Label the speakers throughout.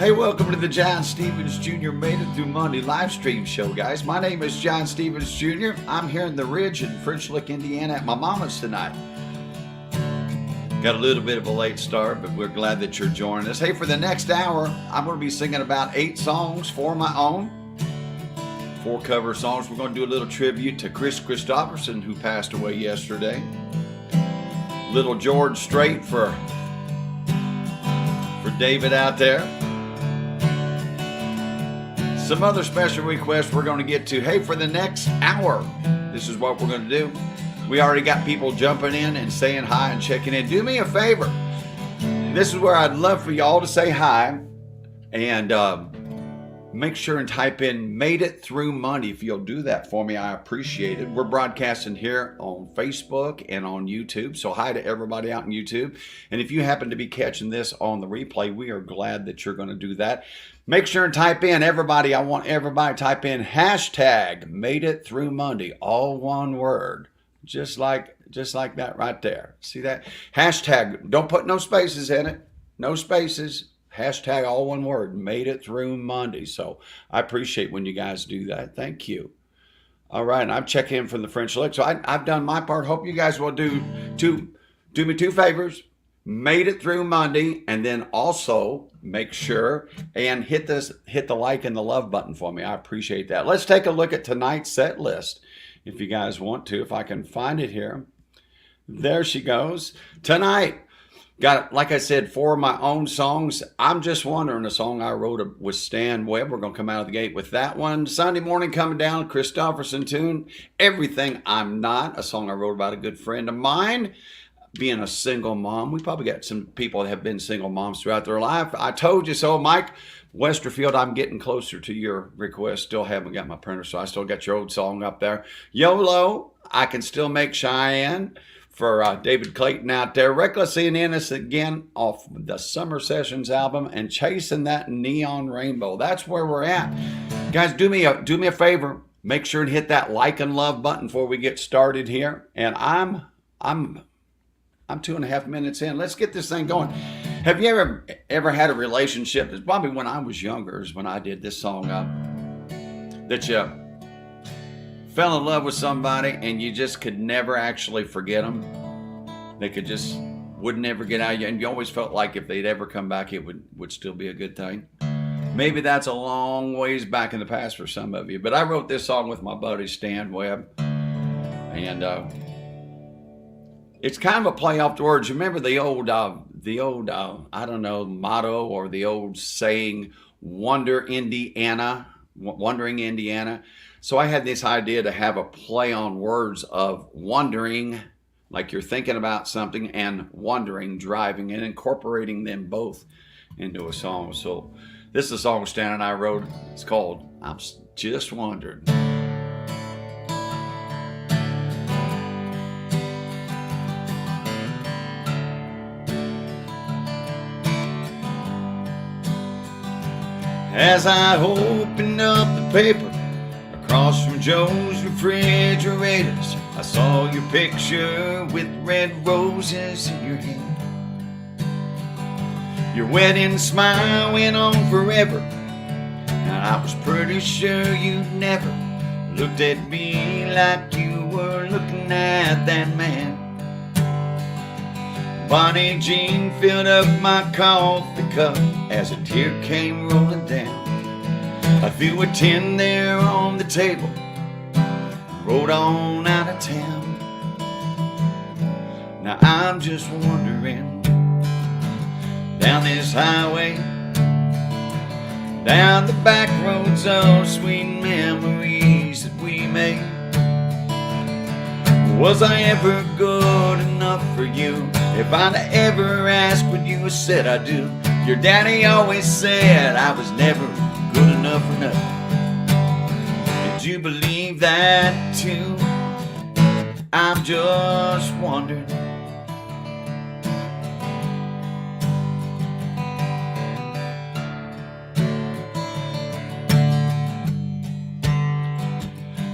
Speaker 1: Hey, welcome to the John Stevens Jr. Made It Through Monday live stream show, guys. My name is John Stevens Jr. I'm here in the Ridge in French Lick, Indiana at my mama's tonight. Got a little bit of a late start, but we're glad that you're joining us. Hey, for the next hour, I'm going to be singing about 8 songs for my own, 4 cover songs. We're going to do a little tribute to Chris Christopherson, who passed away yesterday. Little George Strait for David out there. Some other special requests we're going to get to. Hey, for the next hour, this is what we're going to do. We already got people jumping in and saying hi and checking in. Do me a favor. This is where I'd love for y'all to say hi and make sure and type in Made It Through Monday. If you'll do that for me, I appreciate it. We're broadcasting here on Facebook and on YouTube. So hi to everybody out on YouTube. And if you happen to be catching this on the replay, we are glad that you're going to do that. Make sure and type in, everybody, I want everybody to type in hashtag Made It Through Monday, all one word, just like that right there. See that? Hashtag, don't put no spaces in it, no spaces, hashtag all one word, Made It Through Monday. So I appreciate when you guys do that. Thank you. All right, and I'm checking in from the French Lick. So I've done my part. Hope you guys will do me 2 favors. Made It Through Monday, and then also make sure and hit the like and the love button for me. I appreciate that. Let's take a look at tonight's set list if you guys want to, if I can find it here. There she goes. Tonight, got, like I said, 4 of my own songs. I'm Just Wondering, a song I wrote with Stan Webb. We're going to come out of the gate with that one. Sunday Morning Coming Down, Christopherson tune. Everything I'm Not, a song I wrote about a good friend of mine. Being a single mom. We probably got some people that have been single moms throughout their life. I told you so, Mike Westerfield. I'm getting closer to your request. Still haven't got my printer, so I still got your old song up there. YOLO, I Can Still Make Cheyenne for David Clayton out there. Recklessly and Innocent again off the Summer Sessions album, and Chasing That Neon Rainbow. That's where we're at. Guys, do me a favor. Make sure and hit that like and love button before we get started here. And I'm 2.5 minutes in. Let's get this thing going. Have you ever had a relationship? It's probably when I was younger is when I did this song up. That you fell in love with somebody and you just could never actually forget them. They would never get out of you. And you always felt like if they'd ever come back, it would still be a good thing. Maybe that's a long ways back in the past for some of you. But I wrote this song with my buddy Stan Webb. And it's kind of a play off the words. You remember the old I don't know, motto or the old saying, Wondering Indiana. So I had this idea to have a play on words of wondering, like you're thinking about something, and wondering, driving, and incorporating them both into a song. So this is a song Stan and I wrote. It's called I'm Just Wondering. As I opened up the paper across from Joe's refrigerators, I saw your picture with red roses in your hand. Your wedding smile went on forever, and I was pretty sure you never looked at me like you were looking at that man. Bonnie Jean filled up my coffee cup as a tear came rolling down. I threw a tin there on the table, rode on out of town. Now I'm just wondering, down this highway, down the back roads of sweet memories that we made. Was I ever good enough for you? If I'd ever asked, would you have said I do? Your daddy always said I was never good enough for nothing. Did you believe that too? I'm just wondering.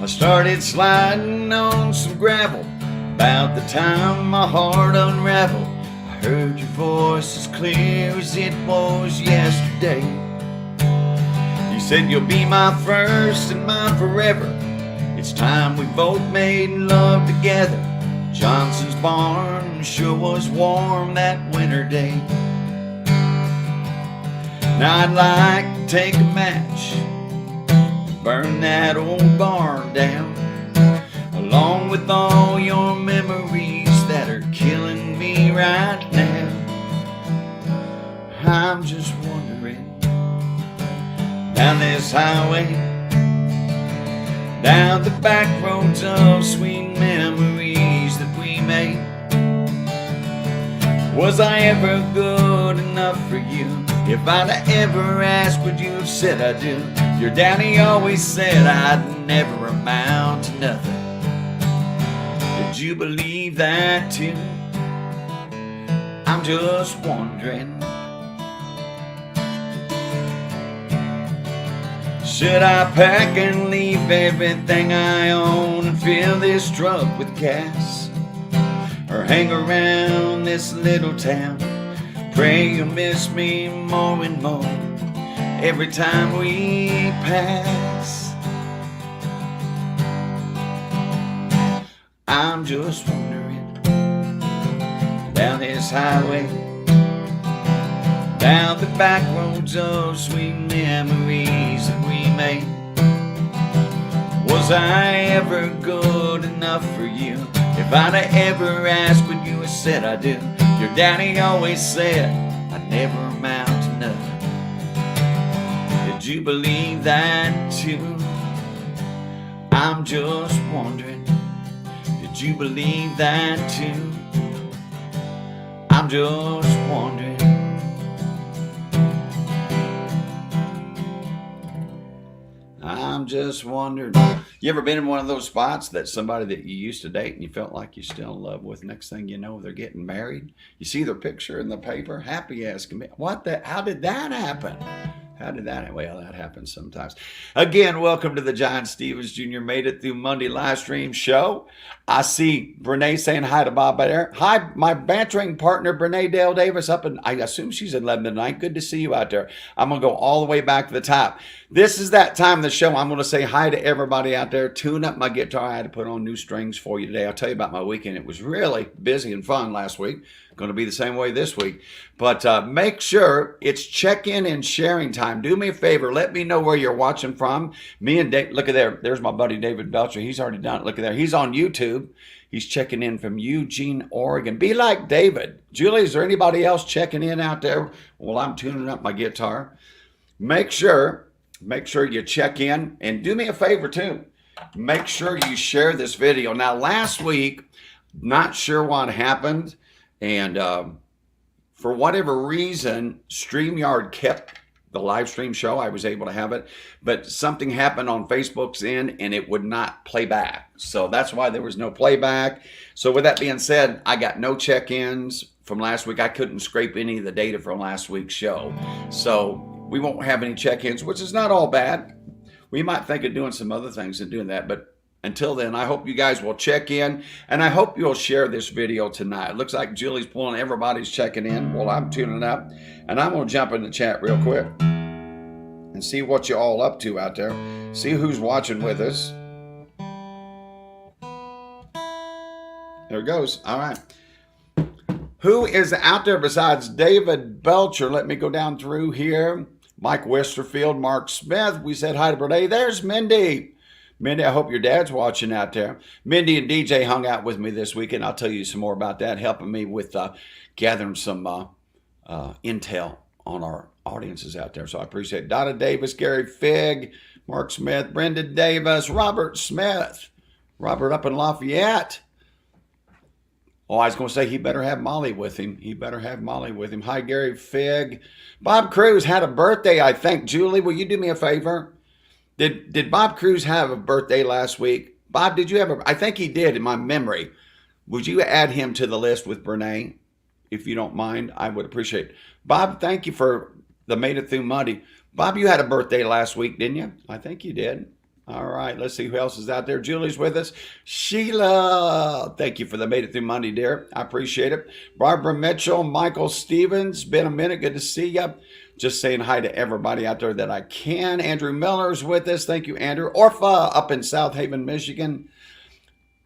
Speaker 1: I started sliding on some gravel about the time my heart unraveled. I heard your voice as clear as it was yesterday. Said you'll be my first and my forever. It's time we both made love together. Johnson's barn sure was warm that winter day. Now I'd like to take a match, burn that old barn down, along with all your memories that are killing me right now. I'm just wondering, down this highway, down the back roads of sweet memories that we made, was I ever good enough for you? If I'd ever asked, would you have said I do? Your daddy always said I'd never amount to nothing. Did you believe that too? I'm just wondering, should I pack and leave everything I own and fill this truck with gas? Or hang around this little town, pray you'll miss me more and more every time we pass? I'm just wondering, down this highway, down the back roads of sweet memories that we made, was I ever good enough for you? If I'd ever asked, would you have said I do? Your daddy always said I'd never amount to nothing. Did you believe that too? I'm just wondering, did you believe that too? I'm just wondering. I'm just wondering. You ever been in one of those spots that somebody that you used to date and you felt like you're still in love with, next thing you know, they're getting married? You see their picture in the paper, happy as can be. What the, how did that happen? How did that, well, that happens sometimes. Again, welcome to the John Stevens Jr. Made It Through Monday live stream show. I see Brene saying hi to Bob there. Hi, my bantering partner, Brene Dale Davis, up in, I assume she's in Lebanon tonight. Good to see you out there. I'm going to go all the way back to the top. This is that time of the show. I'm going to say hi to everybody out there. Tune up my guitar. I had to put on new strings for you today. I'll tell you about my weekend. It was really busy and fun last week. Going to be the same way this week. But make sure it's check-in and sharing time. Do me a favor. Let me know where you're watching from. Me and Dave, look at there. There's my buddy David Belcher. He's already done it. Look at there. He's on YouTube. He's checking in from Eugene, Oregon. Be like David. Julie, is there anybody else checking in out there? Well, I'm tuning up my guitar. Make sure you check in. And do me a favor, too. Make sure you share this video. Now, last week, not sure what happened. And for whatever reason, StreamYard kept the live stream show. I was able to have it, but something happened on Facebook's end and it would not play back. So that's why there was no playback. So with that being said, I got no check-ins from last week. I couldn't scrape any of the data from last week's show. So we won't have any check-ins, which is not all bad. We might think of doing some other things and doing that, but until then, I hope you guys will check in, and I hope you'll share this video tonight. It looks like Julie's pulling, everybody's checking in. Well, I'm tuning up, and I'm going to jump in the chat real quick and see what you're all up to out there. See who's watching with us. There it goes. All right. Who is out there besides David Belcher? Let me go down through here. Mike Westerfield, Mark Smith. We said hi to Brene. There's Mindy. Mindy, I hope your dad's watching out there. Mindy and DJ hung out with me this weekend. I'll tell you some more about that, helping me with gathering some intel on our audiences out there. So I appreciate it. Donna Davis, Gary Figg, Mark Smith, Brenda Davis, Robert Smith. Robert up in Lafayette. Oh, I was going to say he better have Molly with him. He better have Molly with him. Hi, Gary Figg. Bob Cruz had a birthday, I think. Julie, will you do me a favor? Did Bob Cruz have a birthday last week? Bob, did you have a... I think he did in my memory. Would you add him to the list with Brene? If you don't mind, I would appreciate it. Bob, thank you for the Made It Through Monday. Bob, you had a birthday last week, didn't you? I think you did. All right, let's see who else is out there. Julie's with us. Sheila, thank you for the Made It Through Monday, dear. I appreciate it. Barbara Mitchell, Michael Stevens, been a minute. Good to see you. Just saying hi to everybody out there that I can. Andrew Miller's with us. Thank you, Andrew. Orpha up in South Haven, Michigan.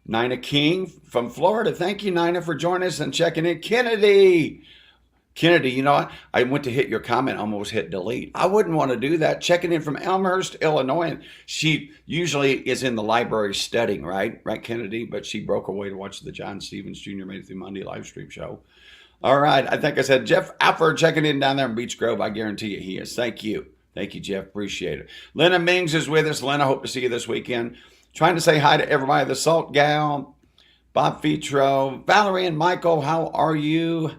Speaker 1: Nina King from Florida. Thank you, Nina, for joining us and checking in. Kennedy, you know what? I went to hit your comment, almost hit delete. I wouldn't want to do that. Checking in from Elmhurst, Illinois. And she usually is in the library studying, right? Right, Kennedy? But she broke away to watch the John Stevens Jr. Made It Through Monday live stream show. All right. I think I said Jeff Alford checking in down there in Beech Grove. I guarantee you he is. Thank you. Thank you, Jeff. Appreciate it. Lena Mings is with us. Lena, hope to see you this weekend. Trying to say hi to everybody. The Salt Gal, Bob Fitro, Valerie and Michael, how are you?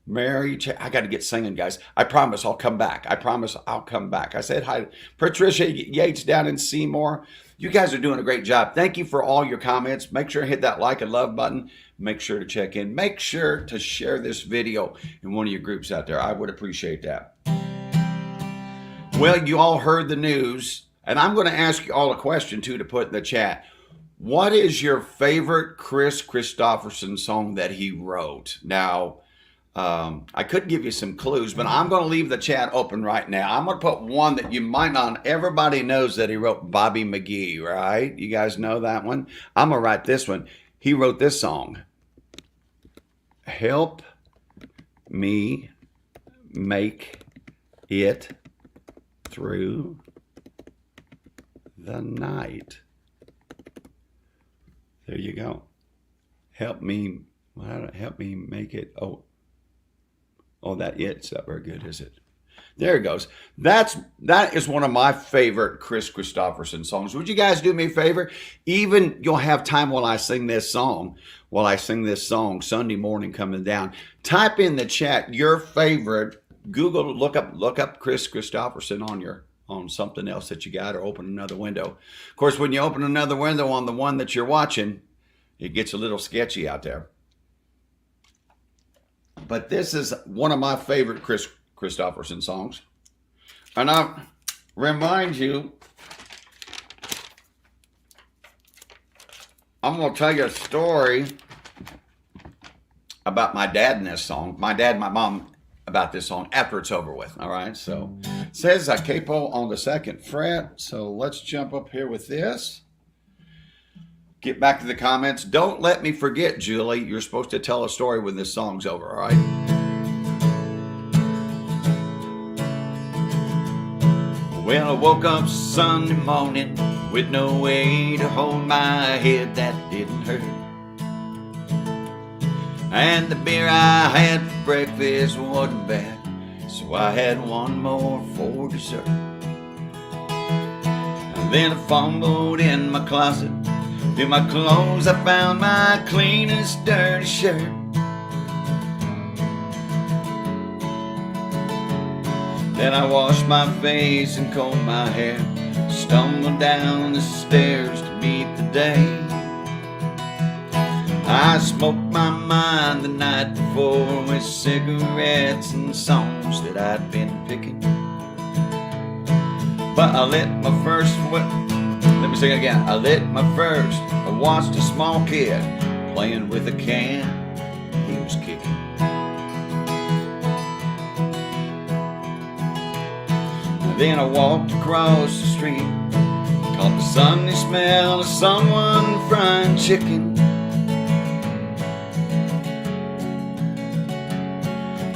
Speaker 1: Mary, I got to get singing, guys. I promise I'll come back. I promise I'll come back. I said hi to Patricia Yates down in Seymour. You guys are doing a great job. Thank you for all your comments. Make sure to hit that like and love button. Make sure to check in. Make sure to share this video in one of your groups out there. I would appreciate that. Well, you all heard the news, and I'm going to ask you all a question, too, to put in the chat. What is your favorite Chris Christopherson song that he wrote? Now, I could give you some clues, but I'm going to leave the chat open right now. I'm going to put one that you might not. Everybody knows that he wrote Bobby McGee, right? You guys know that one? I'm going to write this one. He wrote this song. Help me make it through the night. There you go. Help me make it. Oh, that it's not very good, is it? There it goes. That is one of my favorite Chris Christopherson songs. Would you guys do me a favor? Even you'll have time while I sing this song. Sunday morning coming down. Type in the chat your favorite. Google, look up Chris Christopherson on something else that you got, or open another window. Of course, when you open another window on the one that you're watching, it gets a little sketchy out there. But this is one of my favorite Chris Christopherson songs. And I remind you, I'm going to tell you a story about my dad in this song. My dad and my mom about this song after it's over with. All right. So it says a capo on the second fret. So let's jump up here with this. Get back to the comments. Don't let me forget, Julie. You're supposed to tell a story when this song's over, all right? Well, I woke up Sunday morning with no way to hold my head that didn't hurt. And the beer I had for breakfast wasn't bad, so I had one more for dessert. And then I fumbled in my closet. In my clothes I found my cleanest dirty shirt. Then I washed my face and combed my hair, stumbled down the stairs to meet the day. I smoked my mind the night before with cigarettes and songs that I'd been picking. But I lit my first Let me sing it again. I lit my first. I watched a small kid playing with a can he was kicking. And then I walked across the street, caught the Sunday smell of someone frying chicken.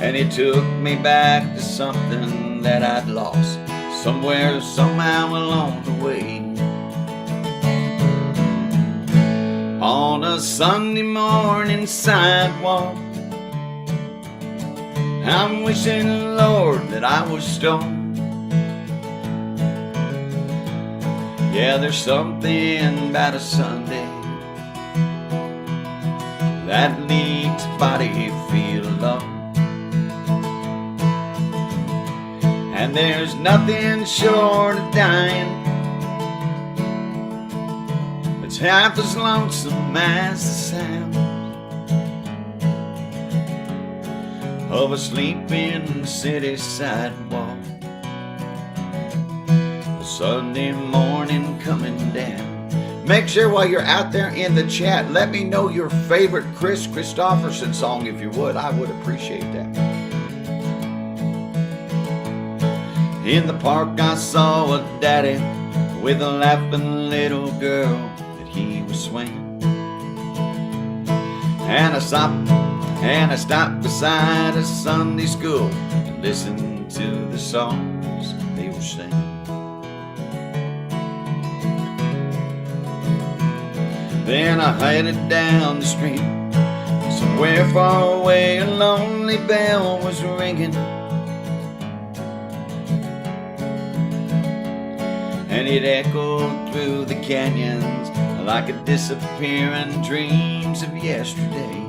Speaker 1: And it took me back to something that I'd lost somewhere, somehow along the way. On a Sunday morning sidewalk, I'm wishing, Lord, that I was stoned. Yeah, there's something about a Sunday that makes a body feel alone. And there's nothing short of dying that's half as lonesome as the sound of a sleeping city sidewalk. Sunday morning coming down. Make sure while you're out there in the chat, let me know your favorite Chris Christopherson song if you would. I would appreciate that. In the park I saw a daddy with a laughing little girl that he was swinging. And I stopped beside a Sunday school to listen to the songs they were singing. Then I headed down the street. Somewhere far away a lonely bell was ringing. And it echoed through the canyons like a disappearing dreams of yesterday.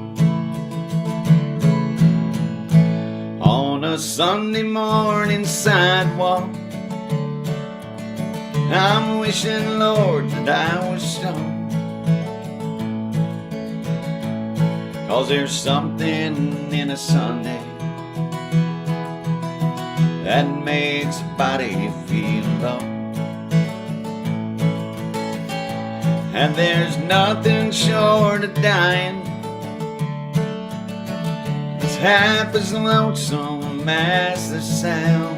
Speaker 1: On a Sunday morning sidewalk, I'm wishing, Lord, that I was stoned. 'Cause there's something in a Sunday that makes a body feel low. And there's nothing short of dying that's half as lonesome as the sound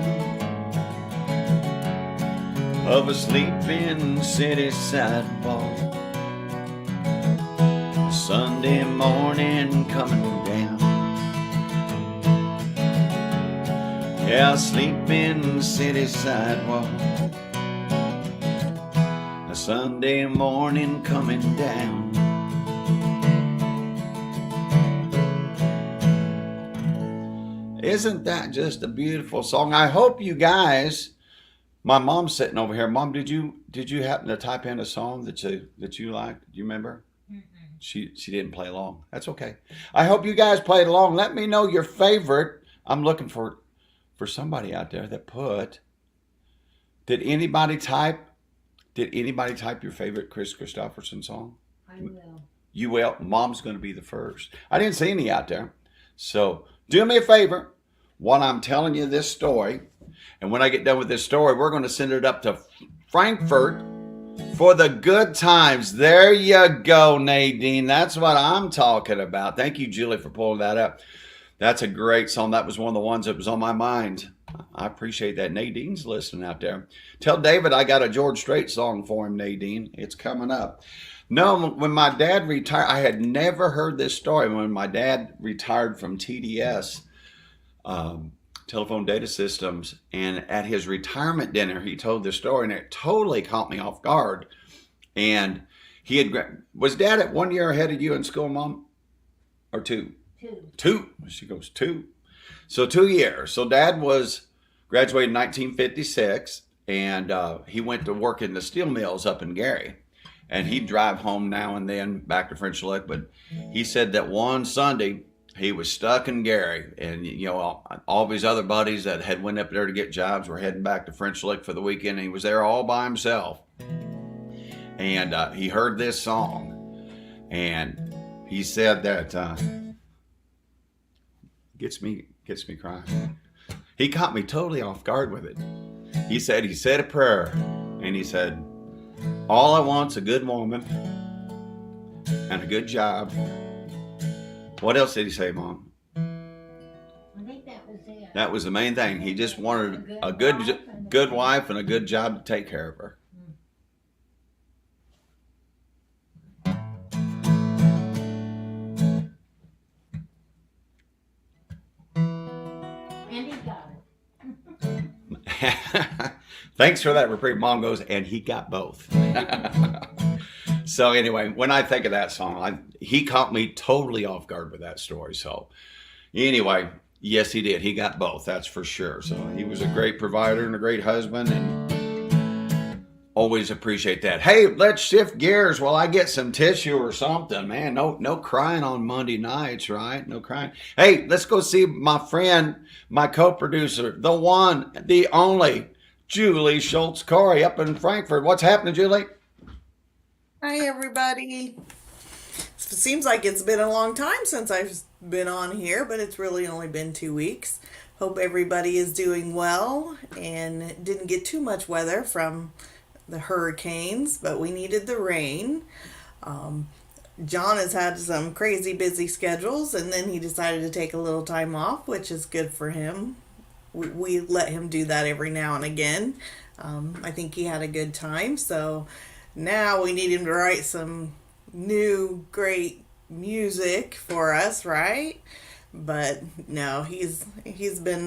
Speaker 1: of a sleeping city sidewalk. A Sunday morning coming down. Yeah, a sleeping city sidewalk. A Sunday morning coming down. Isn't that just a beautiful song? I hope you guys. My mom's sitting over here. Mom, did you happen to type in a song that you liked? Do you remember? Mm-mm. She didn't play along. That's okay. I hope you guys played along. Let me know your favorite. I'm looking for somebody out there that put. Did anybody type your favorite Chris Christopherson song?
Speaker 2: I will.
Speaker 1: You will? Mom's going to be the first. I didn't see any out there. So do me a favor. While I'm telling you this story, and when I get done with this story, we're going to send it up to Frankfurt for the good times. There you go, Nadine. That's what I'm talking about. Thank you, Julie, for pulling that up. That's a great song. That was one of the ones that was on my mind. I appreciate that. Nadine's listening out there. Tell David I got a George Strait song for him, Nadine. It's coming up. No, when my dad retired, I had never heard this story. When my dad retired from TDS, Telephone Data Systems, and at his retirement dinner, he told this story, and it totally caught me off guard. And was Dad at 1 year ahead of you in school, Mom? Or two? Two. She goes, 2. So 2 years. So Dad graduated in 1956, and he went to work in the steel mills up in Gary. And he'd drive home now and then back to French Lick. But he said that one Sunday he was stuck in Gary, and all of his other buddies that had went up there to get jobs were heading back to French Lick for the weekend, and he was there all by himself. And he heard this song, and he said that gets me crying. He caught me totally off guard with it. He said a prayer, and he said, all I want's a good woman and a good job. What else did he say, Mom?
Speaker 2: I think that was it.
Speaker 1: That was the main thing. He just wanted a good wife and a good job to take care of her.
Speaker 2: And he got it.
Speaker 1: Thanks for that reprieve. Mom goes, and he got both. So anyway, when I think of that song, he caught me totally off guard with that story. So anyway, yes, he did. He got both. That's for sure. So he was a great provider and a great husband, and always appreciate that. Hey, let's shift gears while I get some tissue or something, man. No crying on Monday nights, right? No crying. Hey, let's go see my friend, my co-producer, the one, the only, Julie Schultz-Corey up in Frankfurt. What's happening, Julie?
Speaker 3: Hi, everybody. seems like it's been a long time since I've been on here, but it's really only been 2 weeks. Hope everybody is doing well and didn't get too much weather from the hurricanes, but we needed the rain. John has had some crazy busy schedules, and then he decided to take a little time off, which is good for him. We let him do that every now and again. I think he had a good time, so now we need him to write some new great music for us, right? But no, he's been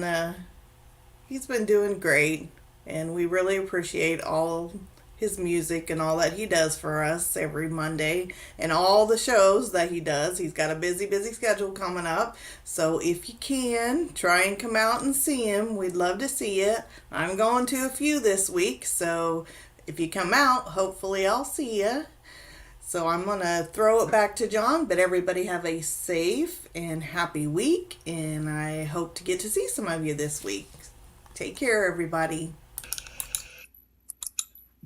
Speaker 3: doing great, and we really appreciate all his music and all that he does for us every Monday and all the shows that he does. He's got a busy schedule coming up, so if you can, try and come out and see him. We'd love to see you. I'm going to a few this week, so if you come out, hopefully I'll see you. So I'm going to throw it back to John, but everybody have a safe and happy week, and I hope to get to see some of you this week. Take care, everybody.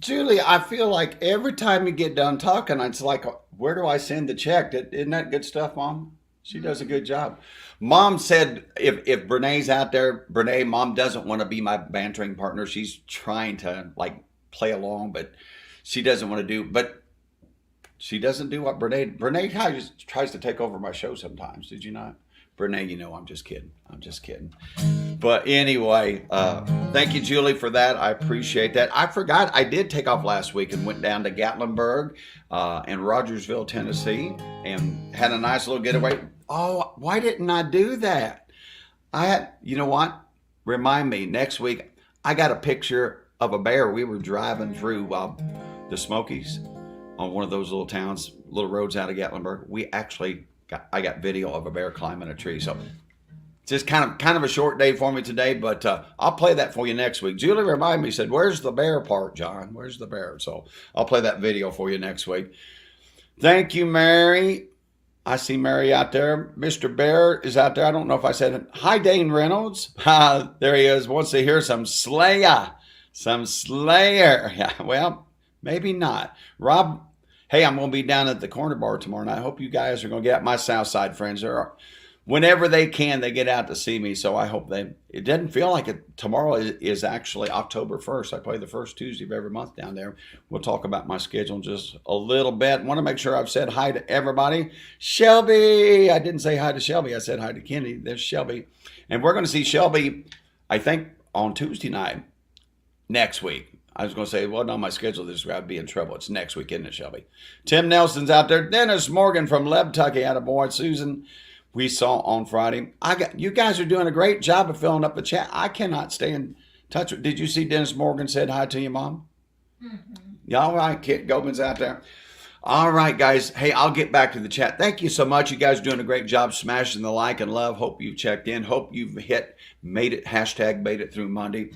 Speaker 1: Julie, I feel like every time you get done talking, it's like, where do I send the check? Isn't that good stuff, Mom? She does a good job. Mom said if Brene's out there, Brene, Mom doesn't want to be my bantering partner. She's trying to like play along, but she doesn't want to do, but she doesn't do what Brene tries to take over my show sometimes. Did you not? Brene, you know, I'm just kidding. But anyway, thank you, Julie, for that. I appreciate that. I forgot I did take off last week and went down to Gatlinburg and Rogersville, Tennessee, and had a nice little getaway. Oh, why didn't I do that? You know what? Remind me, next week, I got a picture of a bear. We were driving through the Smokies on one of those little towns, little roads out of Gatlinburg. I got video of a bear climbing a tree. So just kind of a short day for me today, but I'll play that for you next week. Julie reminded me, said, where's the bear part, John? Where's the bear? So I'll play that video for you next week. Thank you, Mary. I see Mary out there. Mr. Bear is out there. I don't know if I said it. Hi, Dane Reynolds. There he is. Wants to hear some Slayer. Yeah, well, maybe not. Rob, hey, I'm going to be down at the Corner Bar tomorrow night. I hope you guys are going to get out. My South Side friends are. Whenever they can, they get out to see me. So I hope it doesn't feel like it. Tomorrow is actually October 1st. I play the first Tuesday of every month down there. We'll talk about my schedule in just a little bit. Want to make sure I've said hi to everybody. Shelby, I didn't say hi to Shelby. I said hi to Kenny. There's Shelby. And we're going to see Shelby, I think, on Tuesday night next week. I was going to say, well, no, my schedule this week, I'd be in trouble. It's next week, isn't it, Shelby? Tim Nelson's out there. Dennis Morgan from Lebtucky, attaboy. Susan, we saw on Friday. You guys are doing a great job of filling up the chat. I cannot stay in touch with. Did you see Dennis Morgan said hi to you, Mom? Mm-hmm. Yeah, all right. Kit Goldman's out there. All right, guys. Hey, I'll get back to the chat. Thank you so much. You guys are doing a great job smashing the like and love. Hope you've checked in. Hope you've made it through Monday.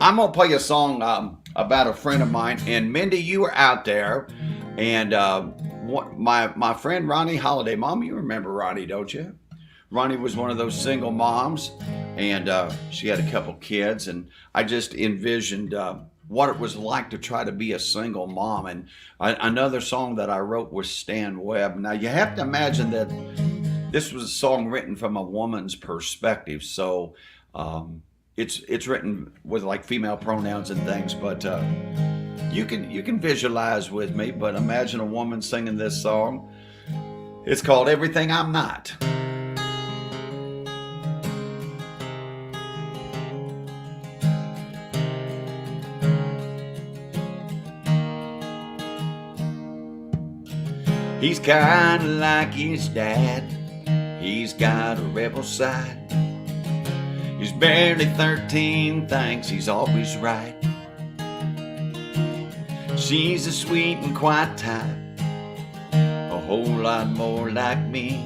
Speaker 1: I'm going to play a song about a friend of mine. And Mindy, you were out there. And my friend Ronnie Holiday. Mom, you remember Ronnie, don't you? Ronnie was one of those single moms. And she had a couple kids. And I just envisioned what it was like to try to be a single mom. And another song that I wrote was Stan Webb. Now, you have to imagine that this was a song written from a woman's perspective. So it's written with like female pronouns and things. But you can visualize with me. But imagine a woman singing this song. It's called Everything I'm Not. He's kinda like his dad. He's got a rebel side. He's barely 13, thinks he's always right. She's a sweet and quiet type, a whole lot more like me.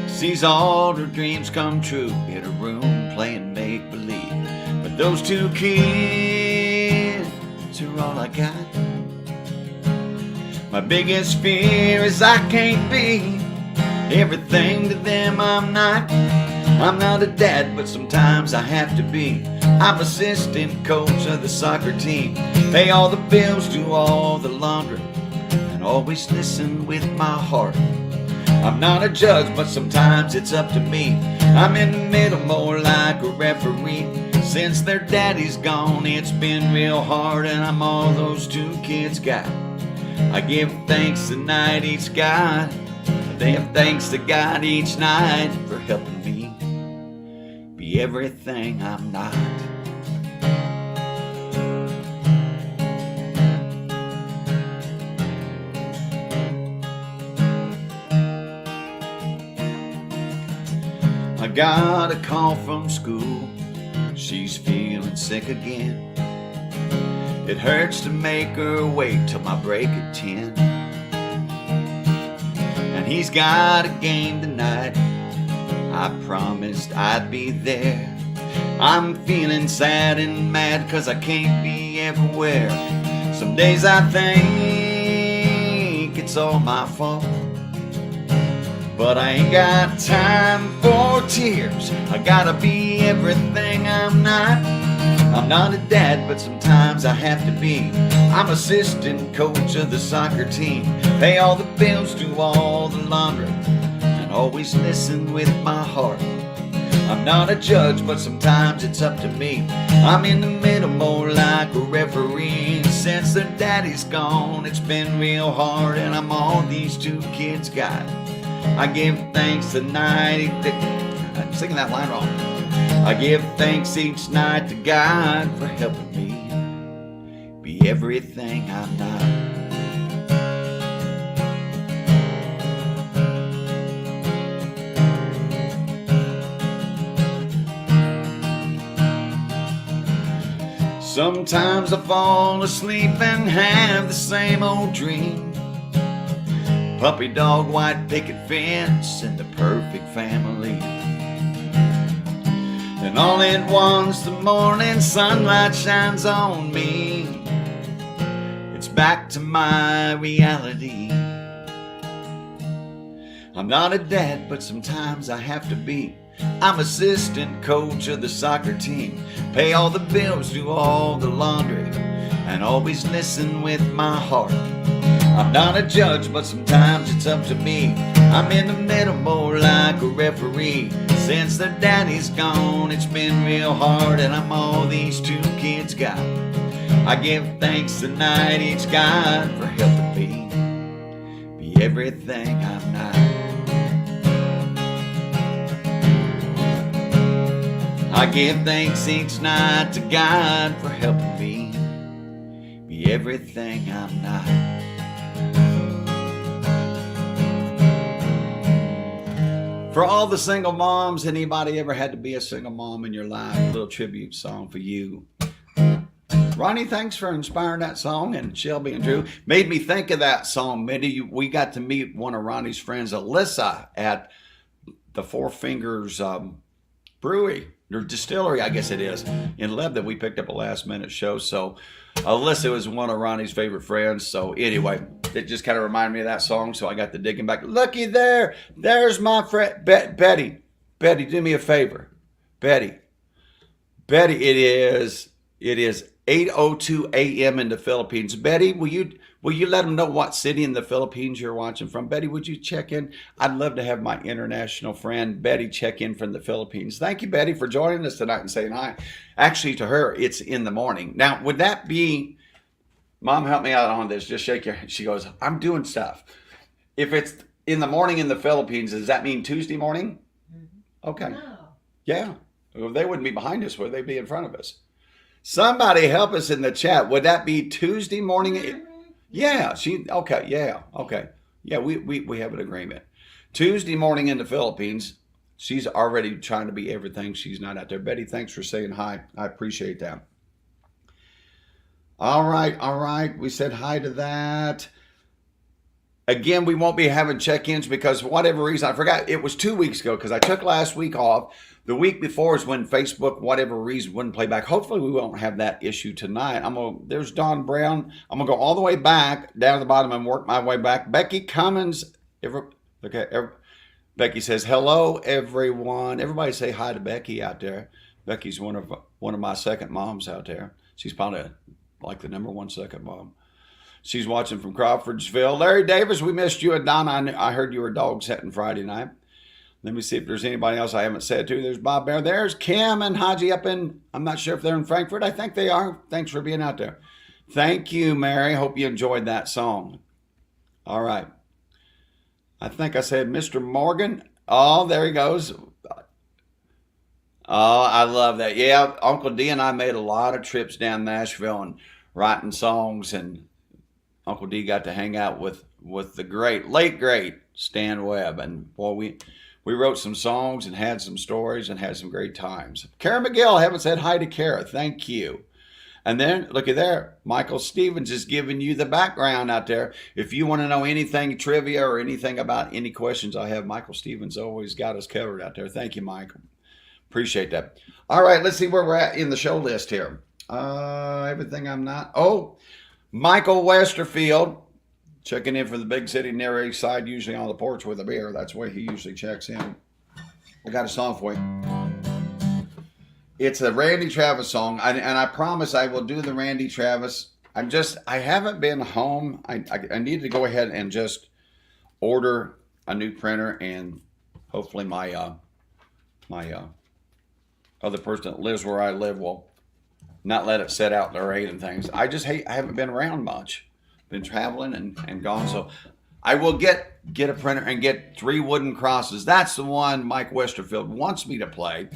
Speaker 1: Sees all her dreams come true in a room playing make-believe. But those two kids are all I got. My biggest fear is I can't be everything to them I'm not. I'm not a dad, but sometimes I have to be. I'm assistant coach of the soccer team. Pay all the bills, do all the laundry, and always listen with my heart. I'm not a judge, but sometimes it's up to me. I'm in the middle, more like a referee. Since their daddy's gone, it's been real hard, and I'm all those two kids got. I give thanks tonight each God. They have thanks to God each night for helping me be everything I'm not. I got a call from school. She's feeling sick again. It hurts to make her wait till my break at 10. And he's got a game tonight. I promised I'd be there. I'm feeling sad and mad 'cause I can't be everywhere. Some days I think it's all my fault, but I ain't got time for tears. I gotta be everything I'm not. I'm not a dad, but sometimes I have to be. I'm assistant coach of the soccer team. Pay all the bills, do all the laundry, and always listen with my heart. I'm not a judge, but sometimes it's up to me. I'm in the middle, more like a referee. Since their daddy's gone, it's been real hard, and I'm all these two kids got. I give thanks tonight. I'm singing that line wrong. I give thanks each night to God for helping me be everything I'm not. Sometimes I fall asleep and have the same old dream. Puppy dog, white picket fence, and the perfect family. And all at once the morning sunlight shines on me. It's back to my reality. I'm not a dad, but sometimes I have to be. I'm assistant coach of the soccer team. Pay all the bills, do all the laundry, and always listen with my heart. I'm not a judge, but sometimes it's up to me. I'm in the middle, more like a referee. Since their daddy's gone, it's been real hard, and I'm all these two kids got. I give thanks tonight each God for helping me be everything I'm not. I give thanks each night to God for helping me be everything I'm not. For all the single moms, anybody ever had to be a single mom in your life? A little tribute song for you. Ronnie, thanks for inspiring that song, and Shelby and Drew made me think of that song. We got to meet one of Ronnie's friends, Alyssa, at the Four Fingers Brewery, or distillery, I guess it is, in Lev that we picked up a last minute show. So Alyssa was one of Ronnie's favorite friends. So anyway, it just kind of reminded me of that song. So I got to digging back. Looky there. There's my friend, Betty. Betty, do me a favor. Betty, it is 8:02 a.m. in the Philippines. Betty, will you let them know what city in the Philippines you're watching from? Betty, would you check in? I'd love to have my international friend Betty check in from the Philippines. Thank you, Betty, for joining us tonight and saying hi. Actually, to her, it's in the morning. Now, would that be, Mom, help me out on this. Just shake your head. She goes, I'm doing stuff. If it's in the morning in the Philippines, does that mean Tuesday morning? Okay.
Speaker 2: No.
Speaker 1: Yeah. Well, they wouldn't be behind us, would they be in front of us? Somebody help us in the chat. Would that be Tuesday morning? Yeah, okay, yeah, okay. Yeah, we have an agreement. Tuesday morning in the Philippines. She's already trying to be everything she's not out there. Betty, thanks for saying hi. I appreciate that. All right. We said hi to that. Again, we won't be having check-ins because for whatever reason, I forgot. It was 2 weeks ago because I took last week off. The week before is when Facebook, whatever reason, wouldn't play back. Hopefully, we won't have that issue tonight. There's Don Brown. I'm going to go all the way back, down to the bottom, and work my way back. Becky Cummins. Becky says, hello, everyone. Everybody say hi to Becky out there. Becky's one of my second moms out there. She's probably like the number one second mom. She's watching from Crawfordsville. Larry Davis, we missed you. And Donna, I heard you were dog sitting Friday night. Let me see if there's anybody else I haven't said to. There's Bob Bear. There's Kim and Haji up in, I'm not sure if they're in Frankfurt. I think they are. Thanks for being out there. Thank you, Mary. Hope you enjoyed that song. All right. I think I said Mr. Morgan. Oh, there he goes. Oh, I love that. Yeah, Uncle D and I made a lot of trips down Nashville and writing songs, and Uncle D got to hang out with the late great Stan Webb, and boy, we wrote some songs and had some stories and had some great times. Kara McGill, I haven't said hi to Kara. Thank you. And then, looky there, Michael Stevens is giving you the background out there. If you want to know anything trivia or anything about any questions I have, Michael Stevens always got us covered out there. Thank you, Michael. Appreciate that. All right, let's see where we're at in the show list here. Everything I'm not. Oh, Michael Westerfield, checking in for the big city near East Side, usually on the porch with a beer. That's where he usually checks in. I got a song for you. It's a Randy Travis song, and I promise I will do the Randy Travis. I haven't been home. I need to go ahead and just order a new printer, and hopefully my other person that lives where I live will not let it sit out in the rain and things. I haven't been around much. Been traveling and gone, so I will get a printer and get 3 wooden crosses. That's the one Mike Westerfield wants me to play.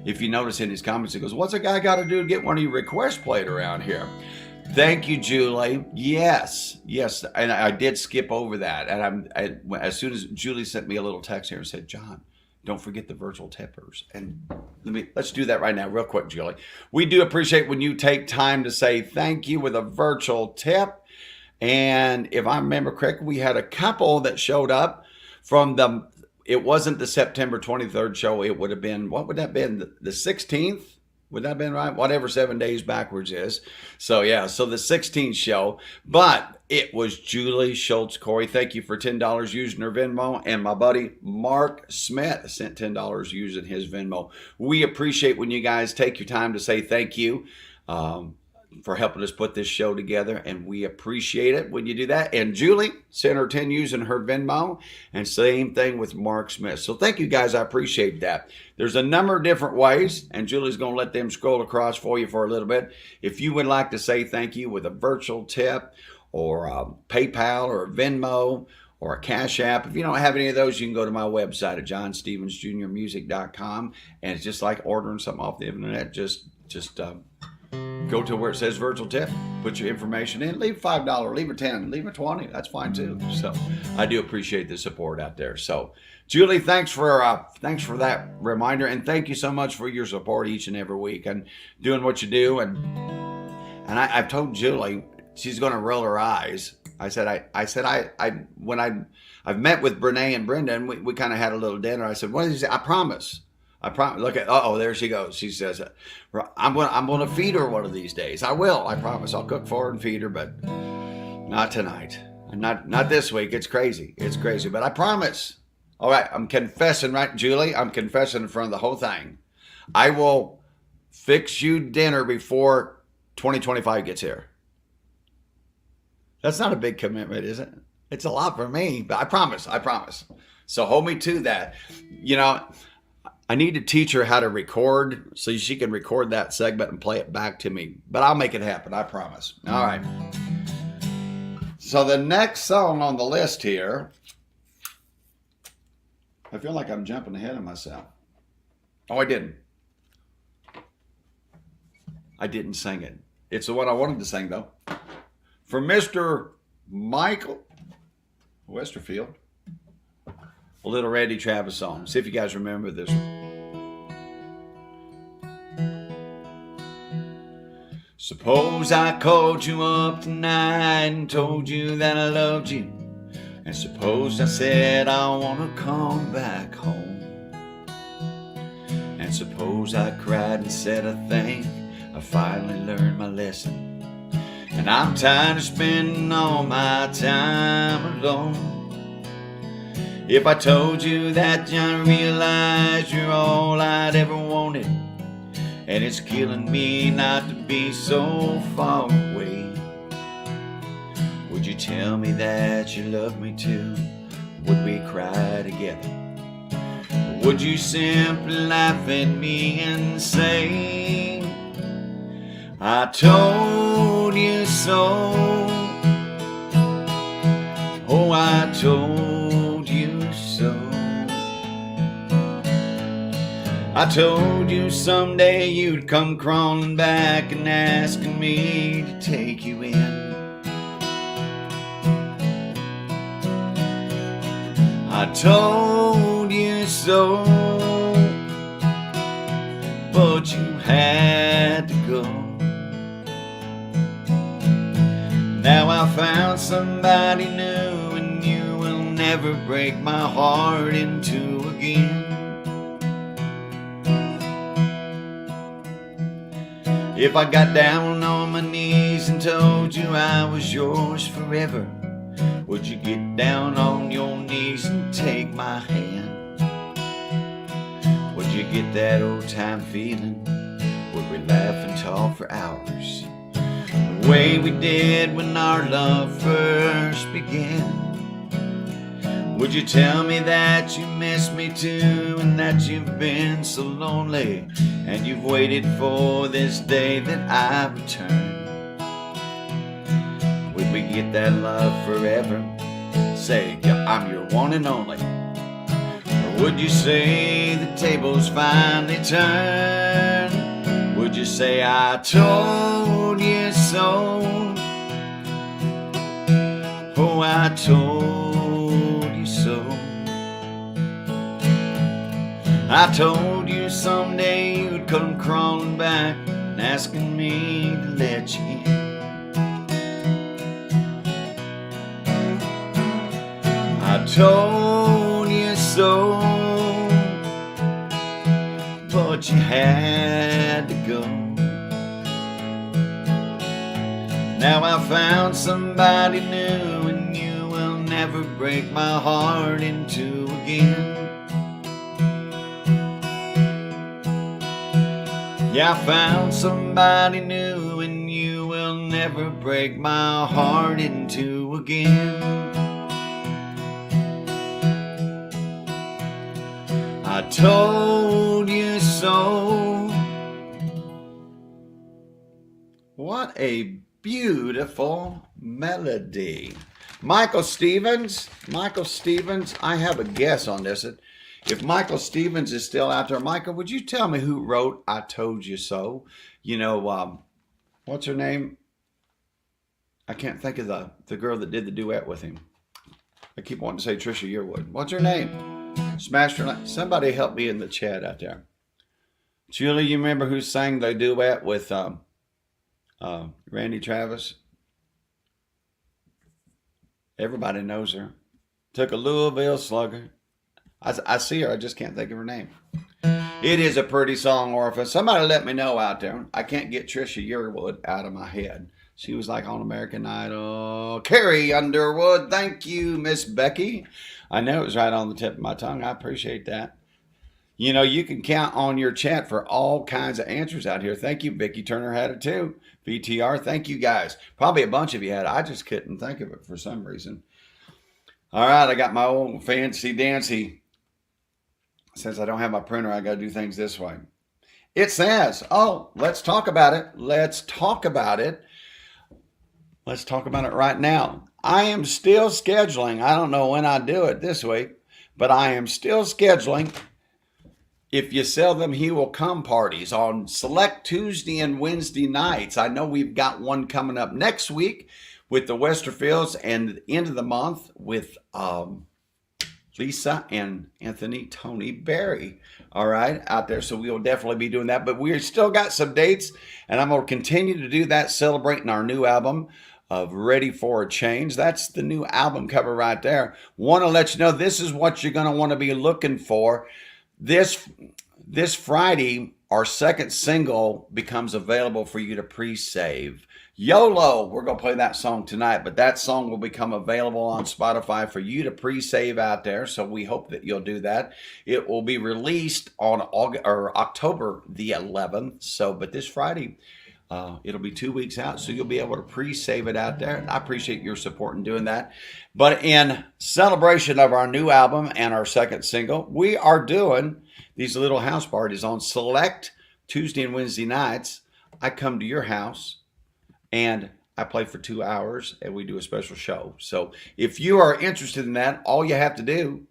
Speaker 1: If you notice in his comments, he goes, "What's a guy got to do to get one of your requests played around here?" Thank you, Julie. Yes, and I did skip over that. And as soon as Julie sent me a little text here and said, "John, don't forget the virtual tippers." And let's do that right now, real quick, Julie. We do appreciate when you take time to say thank you with a virtual tip. And if I remember correctly, we had a couple that showed up from it wasn't the September 23rd show. It would have been, what would that have been? The 16th? Would that have been right? Whatever 7 days backwards is. So yeah, so the 16th show. But it was Julie Schultz Corey. Thank you for $10 using her Venmo. And my buddy Mark Smith sent $10 using his Venmo. We appreciate when you guys take your time to say thank you. For helping us put this show together, and we appreciate it when you do that. And Julie sent her 10 using her Venmo, and same thing with Mark Smith. So thank you guys, I appreciate that. There's a number of different ways, and Julie's going to let them scroll across for you for a little bit. If you would like to say thank you with a virtual tip or a PayPal or a Venmo or a Cash App, if you don't have any of those, you can go to my website at JohnStevensJrMusic.com, and it's just like ordering something off the internet. Just go to where it says virtual tip, put your information in, leave $5, leave a 10, leave a 20. That's fine too. So I do appreciate the support out there. So Julie, thanks for that reminder, and thank you so much for your support each and every week and doing what you do. And I've told Julie she's going to roll her eyes. I've met with Brene and Brenda, and we kind of had a little dinner. I said, "What did you say?" I promise. Look at, there she goes. She says, I'm going to feed her one of these days. I will. I promise. I'll cook for her and feed her, but not tonight. Not this week. It's crazy. It's crazy, but I promise. All right. I'm confessing, right, Julie? I'm confessing in front of the whole thing. I will fix you dinner before 2025 gets here. That's not a big commitment, is it? It's a lot for me, but I promise. So hold me to that. I need to teach her how to record so she can record that segment and play it back to me. But I'll make it happen, I promise. All right. So the next song on the list here, I feel like I'm jumping ahead of myself. Oh, I didn't. I didn't sing it. It's the one I wanted to sing, though. For Mr. Michael Westerfield. A little Randy Travis song. See if you guys remember this one. Suppose I called you up tonight and told you that I loved you. And suppose I said I want to come back home. And suppose I cried and said I think I finally learned my lesson. And I'm tired of spending all my time alone. If I told you that I realized you're all I'd ever wanted, and it's killing me not to be so far away, would you tell me that you love me too? Would we cry together? Would you simply laugh at me and say, I told you so? Oh, I told you so. I told you someday you'd come crawling back and asking me to take you in. I told you so, but you had to go. Now I found somebody new, and you will never break my heart in two again. If I got down on my knees and told you I was yours forever, would you get down on your knees and take my hand? Would you get that old time feeling? Would we laugh and talk for hours, the way we did when our love first began? Would you tell me that you miss me too, and that you've been so lonely, and you've waited for this day that I return? Would we get that love forever? Say, I'm your one and only. Or would you say the tables finally turned? Would you say I told you so? Oh, I told you so. I told you someday you'd come crawling back and asking me to let you in. I told you so, but you had to go. Now I found somebody new, and you will never break my heart in two again. Yeah, I found somebody new, and you will never break my heart in two again. I told you so. What a beautiful melody. Michael Stevens, I have a guess on this. If Michael Stevens is still out there, Michael, would you tell me who wrote I Told You So? You know, what's her name? I can't think of the girl that did the duet with him. I keep wanting to say Trisha Yearwood. What's her name? Smashed her. Somebody help me in the chat out there. Julie, you remember who sang the duet with Randy Travis? Everybody knows her. Took a Louisville slugger. I see her. I just can't think of her name. It is a pretty song, Orpha. Somebody let me know out there. I can't get Trisha Yearwood out of my head. She was like on American Idol. Carrie Underwood. Thank you, Miss Becky. I know it was right on the tip of my tongue. I appreciate that. You know, you can count on your chat for all kinds of answers out here. Thank you. Vicky Turner had it too. VTR. Thank you, guys. Probably a bunch of you had it. I just couldn't think of it for some reason. All right. I got my old fancy dancy. Since I don't have my printer, I got to do things this way. It says, oh, let's talk about it. Let's talk about it. Let's talk about it right now. I am still scheduling. I don't know when I do it this week, but I am still scheduling If You Sell Them, He Will Come parties on select Tuesday and Wednesday nights. I know we've got one coming up next week with the Westerfields, and the end of the month with Lisa and Anthony Tony Berry, all right, out there. So we will definitely be doing that. But we've still got some dates, and I'm going to continue to do that, celebrating our new album of Ready for a Change. That's the new album cover right there. Want to let you know this is what you're going to want to be looking for. This Friday, our second single becomes available for you to pre-save. YOLO, we're going to play that song tonight, but that song will become available on Spotify for you to pre-save out there, so we hope that you'll do that. It will be released on October the 11th, but this Friday, It'll be 2 weeks out, so you'll be able to pre-save it out there. I appreciate your support in doing that. But in celebration of our new album and our second single, we are doing these little house parties on select Tuesday and Wednesday nights. I come to your house and I play for 2 hours and we do a special show. So if you are interested in that, all you have to do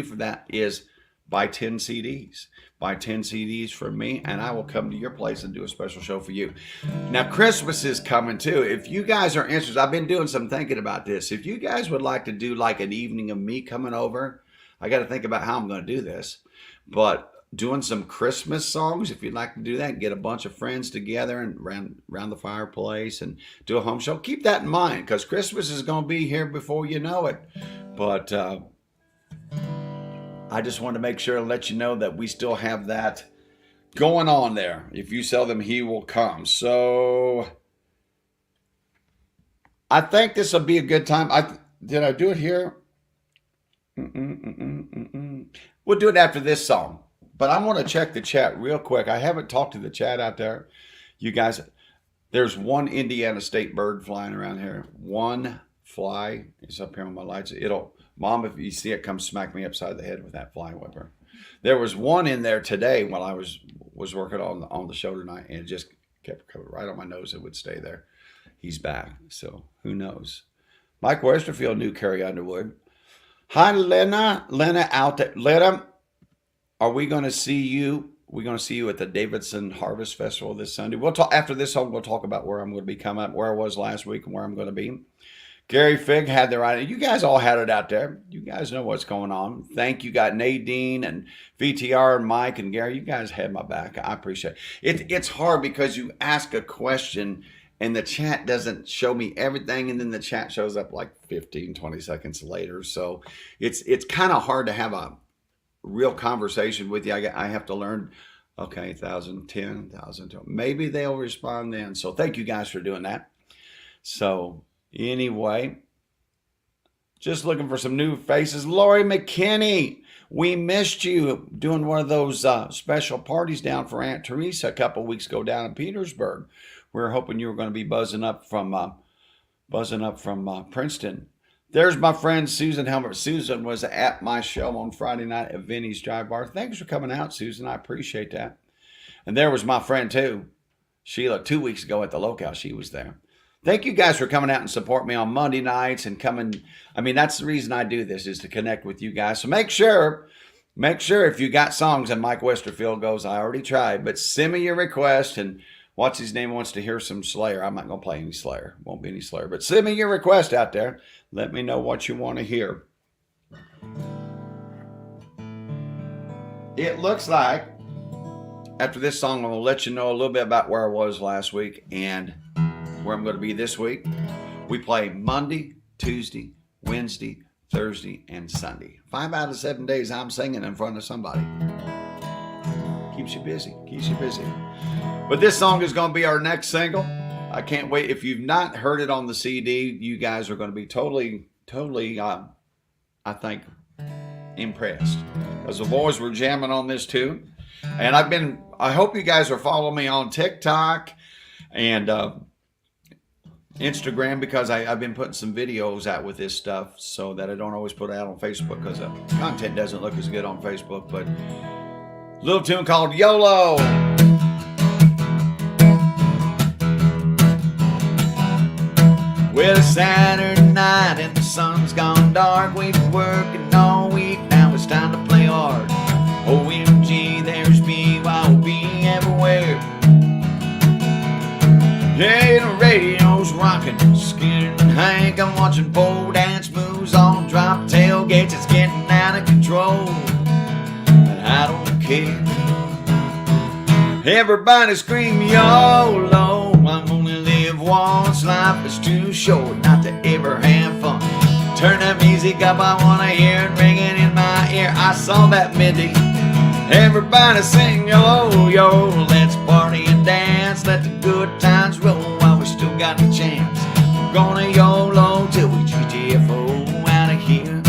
Speaker 1: for that is buy 10 CDs. Buy 10 CDs from me, and I will come to your place and do a special show for you. Now, Christmas is coming too. If you guys are interested, I've been doing some thinking about this. If you guys would like to do like an evening of me coming over, I got to think about how I'm going to do this. But doing some Christmas songs, if you'd like to do that, get a bunch of friends together and around the fireplace and do a home show, keep that in mind because Christmas is going to be here before you know it. But I just want to make sure and let you know that we still have that going on there. If you sell them, he will come. So I think this will be a good time. Did I do it here? We'll do it after this song. But I want to check the chat real quick. I haven't talked to the chat out there. You guys, there's one Indiana State bird flying around here. One fly is up here on my lights. Mom, if you see it, come smack me upside the head with that fly whipper. There was one in there today while I was working on the show tonight, and it just kept coming right on my nose. It would stay there. He's back, so who knows? Mike Westerfield knew Carrie Underwood. Hi, Lena. Lena out there. Lena, are we going to see you? We're going to see you at the Davidson Harvest Festival this Sunday. We'll talk after this song. We'll talk about where I'm going to be coming up, where I was last week, and where I'm going to be. Gary Fig had their idea. You guys all had it out there. You guys know what's going on. Thank you. Got Nadine and VTR and Mike and Gary. You guys had my back. I appreciate it. It's hard because you ask a question and the chat doesn't show me everything, and then the chat shows up like 15, 20 seconds later. So it's kind of hard to have a real conversation with you. I have to learn, okay, 1,000, 10,000. Maybe they'll respond then. So thank you guys for doing that. So anyway, just looking for some new faces. Lori McKinney, we missed you doing one of those special parties down for Aunt Teresa a couple of weeks ago down in Petersburg. We were hoping you were going to be buzzing up from Princeton. There's my friend Susan Helmer. Susan was at my show on Friday night at Vinny's Drive Bar. Thanks for coming out, Susan. I appreciate that. And there was my friend too, Sheila, 2 weeks ago at the Locale. She was there. Thank you guys for coming out and support me on Monday nights and coming. I mean, that's the reason I do this, is to connect with you guys. So make sure if you got songs, and Mike Westerfield goes, I already tried, but send me your request. And what's his name wants to hear some Slayer. I'm not going to play any Slayer. Won't be any Slayer. But send me your request out there. Let me know what you want to hear. It looks like after this song, I'm going to let you know a little bit about where I was last week and where I'm going to be this week. We play Monday, Tuesday, Wednesday, Thursday, and Sunday. 5 out of 7 days I'm singing in front of somebody. Keeps you busy. But this song is going to be our next single. I can't wait. If you've not heard it on the CD, you guys are going to be totally, I think, impressed. Because the boys were jamming on this too. And I hope you guys are following me on TikTok and Instagram, because I've been putting some videos out with this stuff so that I don't always put it out on Facebook because the content doesn't look as good on Facebook. But a little tune called YOLO. Well, it's Saturday night and the sun's gone dark. We've been working all week, now it's time to play hard. OMG, there's BYOB everywhere. Yeah, the radio's rocking, Skinner and Hank. I'm watching pole dance moves on drop tailgates. It's getting out of control, and I don't care. Everybody scream YOLO. I'm gonna live once, life is too short not to ever have fun. Turn that music up, I wanna hear it ringing in my ear. I saw that Mindy. Everybody sing YOLO, yo. Let's party and dance, let the good times roll while we still got the chance. We're gonna YOLO till we GTFO out of here.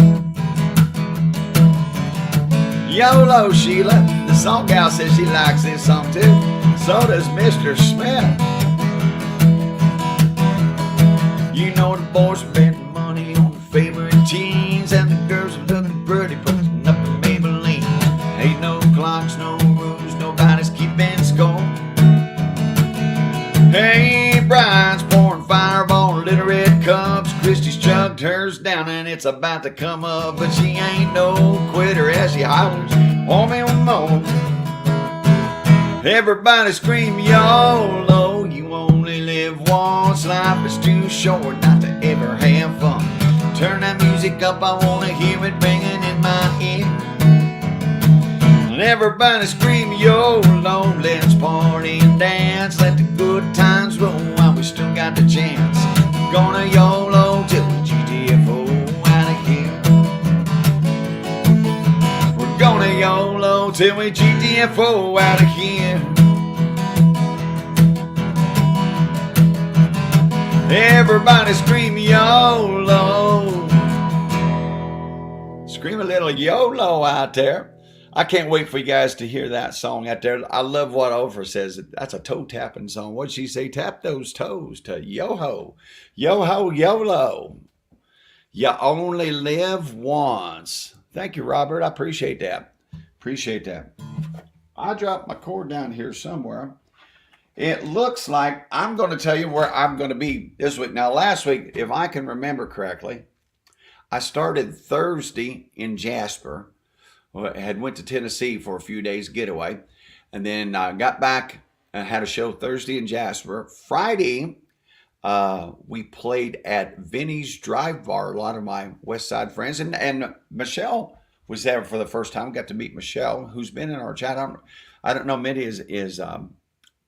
Speaker 1: YOLO, Sheila. The song gal says she likes this song too. so does Mr. Smith. You know the boys spend money on their favorite teens, and the girls are looking pretty, putting up in Maybelline. Ain't no clocks, no rules, nobody's keeping score. Hey, Brian's pouring Fireball in little red cups. Christy's chugged hers down and it's about to come up, but she ain't no quitter as she hollers, "Want me one more?" Everybody scream YOLO, you only live once. Life is too short not to ever have fun. Turn that music up, I wanna hear it ringing in my ear. And everybody scream YOLO, let's party and dance. Let the good times roll while we still got the chance. Gonna YOLO till we GTFO out of here. We're gonna YOLO till we GTFO out of here. Everybody scream YOLO. Scream a little YOLO out there. I can't wait for you guys to hear that song out there. I love what Oprah says. That's a toe tapping song. What'd she say? Tap those toes to yo-ho. Yo-ho, YOLO. You only live once. Thank you, Robert. I appreciate that. Appreciate that. I dropped my cord down here somewhere. It looks like I'm going to tell you where I'm going to be this week. Now, last week, if I can remember correctly, I started Thursday in Jasper. I had went to Tennessee for a few days getaway, and then got back and had a show Thursday in Jasper. Friday, we played at Vinny's Drive Bar. A lot of my West Side friends, and Michelle was there for the first time. Got to meet Michelle, who's been in our chat. I don't know. Mindy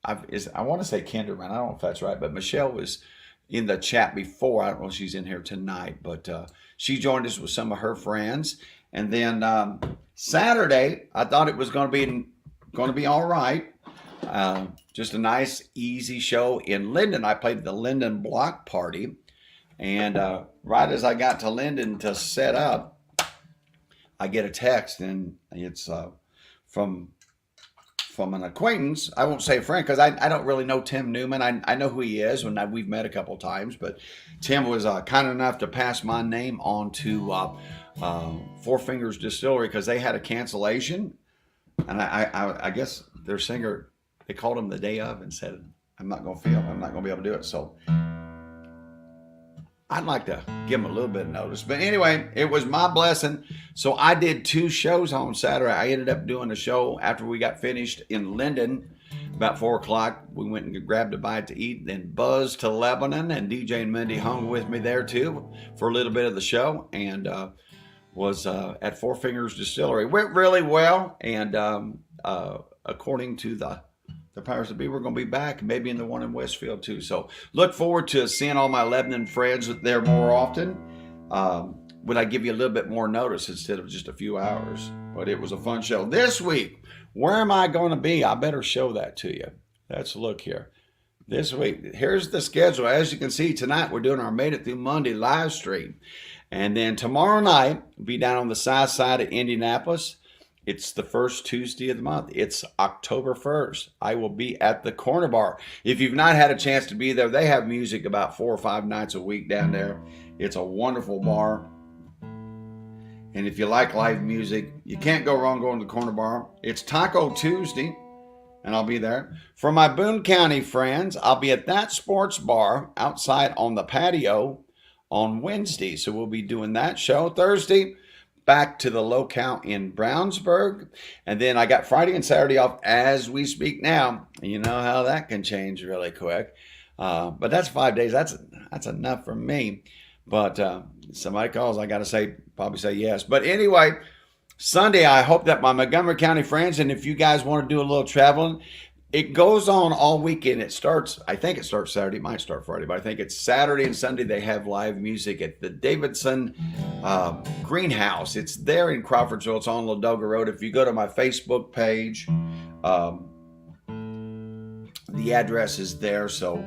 Speaker 1: I want to say Kinderman. I don't know if that's right, but Michelle was in the chat before. I don't know if she's in here tonight, but she joined us with some of her friends. And then Saturday, I thought it was going to be all right. Just a nice, easy show in Linden. I played the Linden Block Party, and right as I got to Linden to set up, I get a text, and it's from an acquaintance. I won't say a friend because I don't really know Tim Newman. I know who he is, and we've met a couple of times, but Tim was kind enough to pass my name on to Four Fingers Distillery because they had a cancellation, and I guess their singer, they called him the day of and said, I'm not going to be able to do it. So I'd like to give him a little bit of notice. But anyway, it was my blessing. So I did 2 shows on Saturday. I ended up doing a show after we got finished in Linden. About 4 o'clock, we went and grabbed a bite to eat, then buzzed to Lebanon, and DJ and Mindy hung with me there too for a little bit of the show, and was at Four Fingers Distillery. Went really well, and according to the powers that be, we're going to be back, maybe in the one in Westfield too. So look forward to seeing all my Lebanon friends there more often. Would I give you a little bit more notice instead of just a few hours? But it was a fun show. This week, where am I going to be? I better show that to you. Let's look here. This week, here's the schedule. As you can see, tonight we're doing our Made It Through Monday live stream. And then tomorrow night, we'll be down on the south side of Indianapolis. It's the first Tuesday of the month. It's October 1st. I will be at the Corner Bar. If you've not had a chance to be there, they have music about 4 or 5 nights a week down there. It's a wonderful bar. And if you like live music, you can't go wrong going to the Corner Bar. It's Taco Tuesday, and I'll be there. For my Boone County friends, I'll be at that sports bar outside on the patio on Wednesday. So we'll be doing that show. Thursday, back to the locale in Brownsburg. And then I got Friday and Saturday off as we speak now. You know how that can change really quick. But that's 5 days. That's enough for me. But somebody calls, I got to probably say yes. But anyway, Sunday, I hope that my Montgomery County friends, and if you guys want to do a little traveling, it goes on all weekend. I think it starts Saturday. It might start Friday, but I think it's Saturday and Sunday. They have live music at the Davidson Greenhouse. It's there in Crawfordsville. It's on Ladoga Road. If you go to my Facebook page, the address is there. So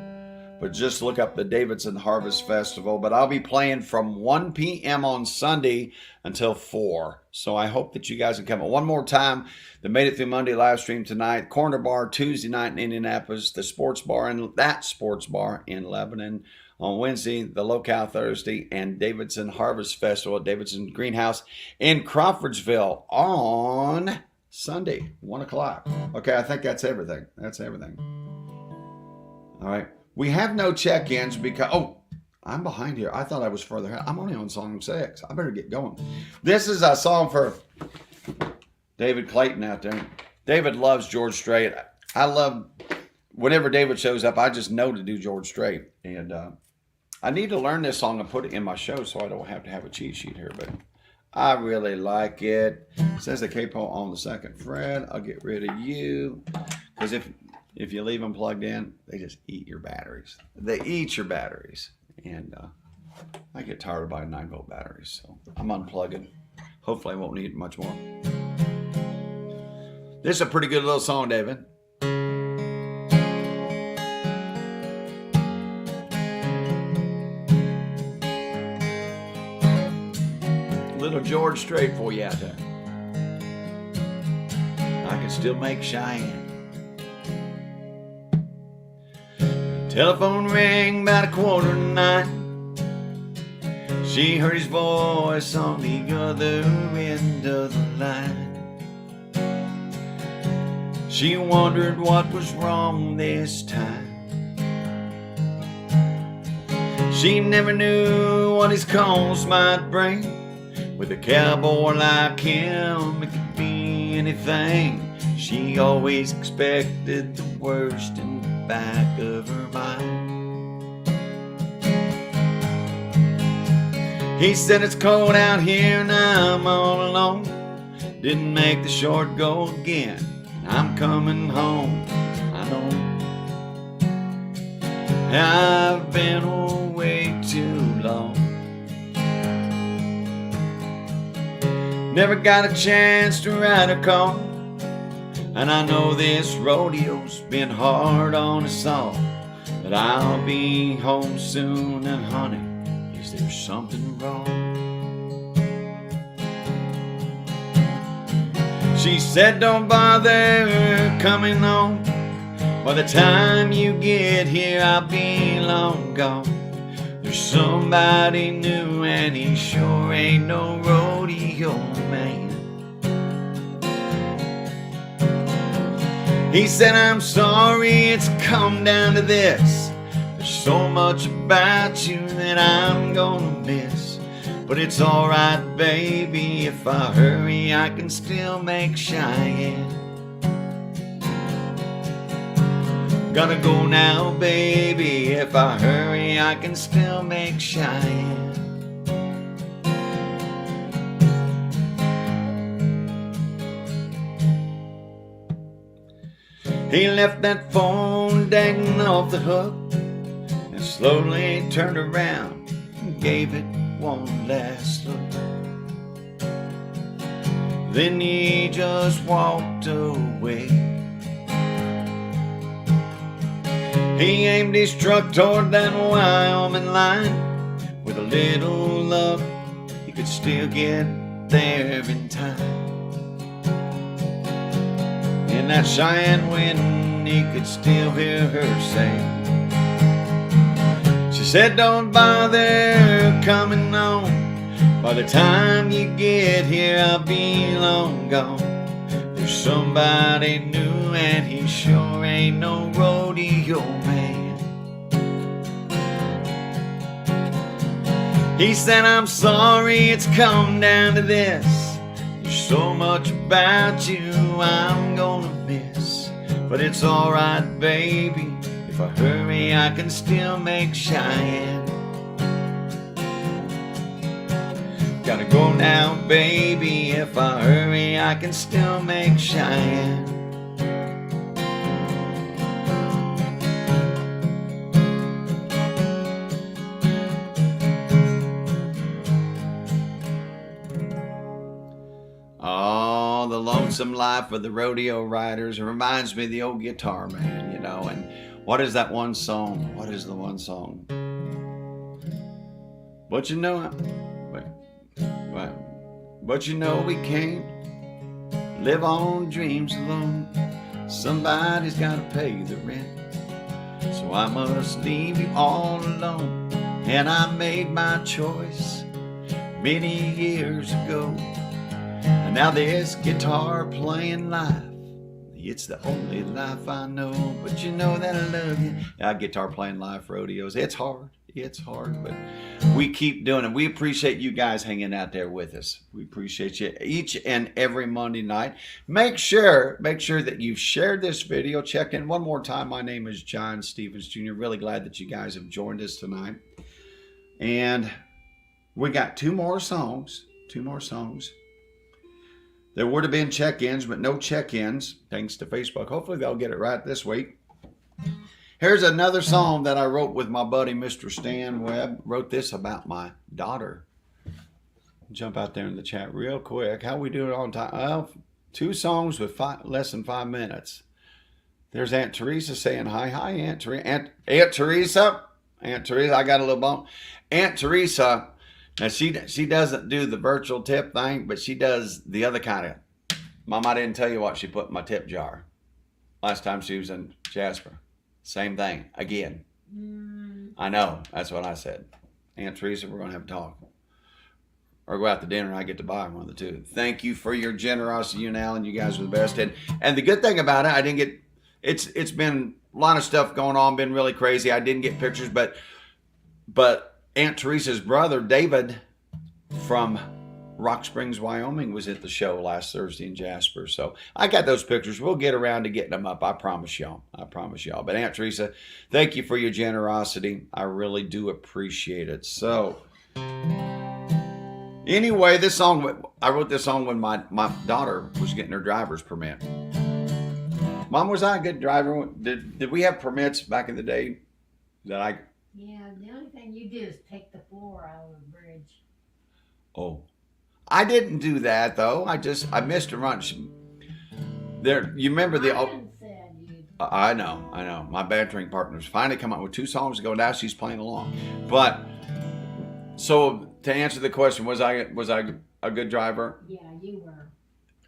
Speaker 1: but just look up the Davidson Harvest Festival. But I'll be playing from 1 p.m. on Sunday until 4. So I hope that you guys can come. One more time, the Made It Through Monday live stream tonight, Corner Bar Tuesday night in Indianapolis, the Sports Bar in Lebanon on Wednesday, the Locale Thursday, and Davidson Harvest Festival at Davidson Greenhouse in Crawfordsville on Sunday, 1 o'clock. Okay, I think that's everything. That's everything. All right. We have no check-ins because, oh, I'm behind here. I thought I was further ahead. I'm only on song 6. I better get going. This is a song for David Clayton out there. David loves George Strait. I love, whenever David shows up, I just know to do George Strait. And I need to learn this song and put it in my show so I don't have to have a cheat sheet here. But I really like it. It says the capo on the 2nd fret. I'll get rid of you. Because if you leave them plugged in, they just eat your batteries. They eat your batteries. And I get tired of buying 9-volt batteries. So I'm unplugging. Hopefully I won't need much more. This is a pretty good little song, David. Little George Strait for you out there. I can still make Cheyenne. Telephone rang about 8:45. She heard his voice on the other end of the line. She wondered what was wrong this time. She never knew what his calls might bring. With a cowboy like him, it could be anything. She always expected the worst in the back of her mind. He said, it's cold out here and I'm all alone. Didn't make the short go again. I'm coming home. I know I've been away too long. Never got a chance to write a call. And I know this rodeo's been hard on us all. But I'll be home soon, and honey, is there something wrong? She said, don't bother coming home. By the time you get here, I'll be long gone. There's somebody new, and he sure ain't no rodeo man. He said, I'm sorry it's come down to this. There's so much about you that I'm gonna miss. But it's alright, baby, if I hurry, I can still make Cheyenne. Gotta go now, baby, if I hurry, I can still make Cheyenne. He left that phone dangling off the hook and slowly turned around and gave it one last look. Then he just walked away. He aimed his truck toward that Wyoming line. With a little luck, he could still get there in time. In that Cheyenne wind, he could still hear her sing. She said, don't bother coming on. By the time you get here, I'll be long gone. There's somebody new, and he sure ain't no rodeo man. He said, I'm sorry it's come down to this. There's so much about you I'm gonna miss. But it's alright, baby, if I hurry, I can still make Cheyenne. Gotta go now, baby, if I hurry, I can still make Cheyenne. Lonesome life of the rodeo riders. It reminds me of the old guitar man, you know. And What is that one song? What is the one song? But you know, but you know we can't live on dreams alone. Somebody's gotta pay the rent, so I must leave you all alone. And I made my choice many years ago, and now this guitar playing live, it's the only life I know. But you know that I love you. Guitar playing live rodeos, it's hard, but we keep doing it. We appreciate you guys hanging out there with us. We appreciate you each and every Monday night. Make sure that you've shared this video. Check in one more time. My name is John Stevens Jr. Really glad that you guys have joined us tonight. And we got two more songs. There would have been check-ins, but no check-ins, thanks to Facebook. Hopefully they'll get it right this week. Here's another song that I wrote with my buddy, Mr. Stan Webb. Wrote this about my daughter. Jump out there in the chat real quick. How we doing on time? Well, 2 songs with less than 5 minutes. There's Aunt Teresa saying hi. Hi, Aunt Teresa. Aunt Teresa. Aunt Teresa, I got a little bump. Aunt Teresa, now she doesn't do the virtual tip thing, but she does the other kind of. Mom, I didn't tell you what she put in my tip jar last time she was in Jasper. Same thing again. I know, that's what I said. Aunt Teresa, we're gonna have a talk, or go out to dinner and I get to buy one of the two. Thank you for your generosity, you and Alan. You guys are the best. And the good thing about it, I didn't get. It's been a lot of stuff going on, been really crazy. I didn't get pictures, but Aunt Teresa's brother, David, from Rock Springs, Wyoming, was at the show last Thursday in Jasper. So I got those pictures. We'll get around to getting them up. I promise y'all. But Aunt Teresa, thank you for your generosity. I really do appreciate it. So anyway, this song, I wrote this song when my daughter was getting her driver's permit. Mom, was I a good driver? Did we have permits back in the day that I...
Speaker 2: Yeah, the only thing you do is take the floor out of the bridge.
Speaker 1: Oh, I didn't do that though. I missed a run. There, you remember the? I know. My bantering partners finally come up with 2 songs ago. Now she's playing along. But so to answer the question, was I a good driver?
Speaker 2: Yeah, you were.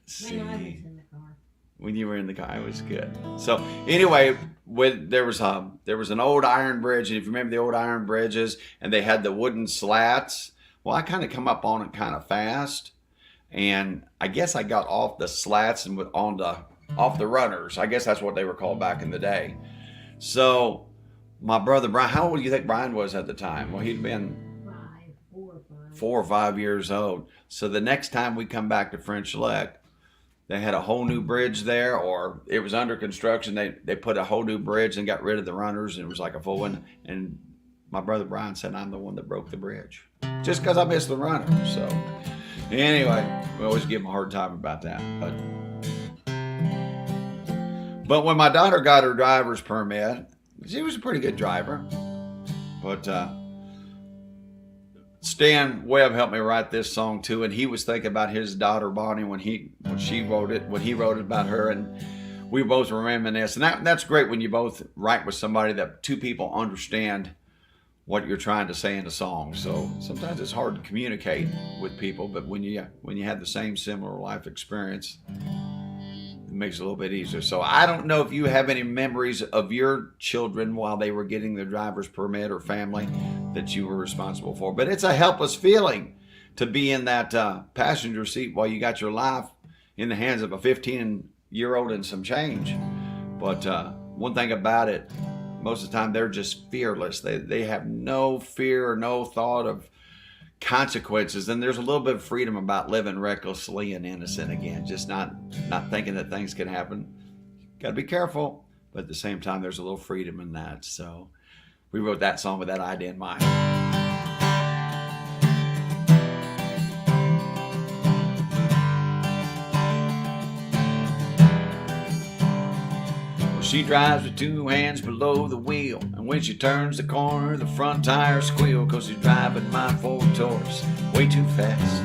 Speaker 1: See,
Speaker 2: when I was in the car.
Speaker 1: When you were in the car, I was good. So anyway, there was an old iron bridge, and if you remember the old iron bridges, and they had the wooden slats. Well, I kind of come up on it kind of fast, and I guess I got off the slats and off the runners. I guess that's what they were called back in the day. So my brother Brian, how old do you think Brian was at the time? Well, he'd been 4 or 5 years old. So the next time we come back to French Lick, they had a whole new bridge there, or it was under construction. They put a whole new bridge and got rid of the runners, and it was like a full one. And my brother Brian said, I'm the one that broke the bridge, just because I missed the runner. So anyway, we always give him a hard time about that. But when my daughter got her driver's permit, she was a pretty good driver. But Stan Webb helped me write this song too, and he was thinking about his daughter Bonnie when he wrote it about her, and we both reminisce. And that's great when you both write with somebody that 2 people understand what you're trying to say in a song. So sometimes it's hard to communicate with people, but when you have the same similar life experience, it makes it a little bit easier. So I don't know if you have any memories of your children while they were getting their driver's permit, or family that you were responsible for, but it's a helpless feeling to be in that passenger seat while you got your life in the hands of a 15-year-old and some change. But one thing about it, most of the time they're just fearless. They have no fear or no thought of consequences, and there's a little bit of freedom about living recklessly and innocent again, just not thinking that things can happen. Got to be careful, but at the same time there's a little freedom in that. So we wrote that song with that idea in mind. She drives with 2 hands below the wheel, and when she turns the corner, the front tires squeal, 'cause she's driving my Ford Taurus way too fast.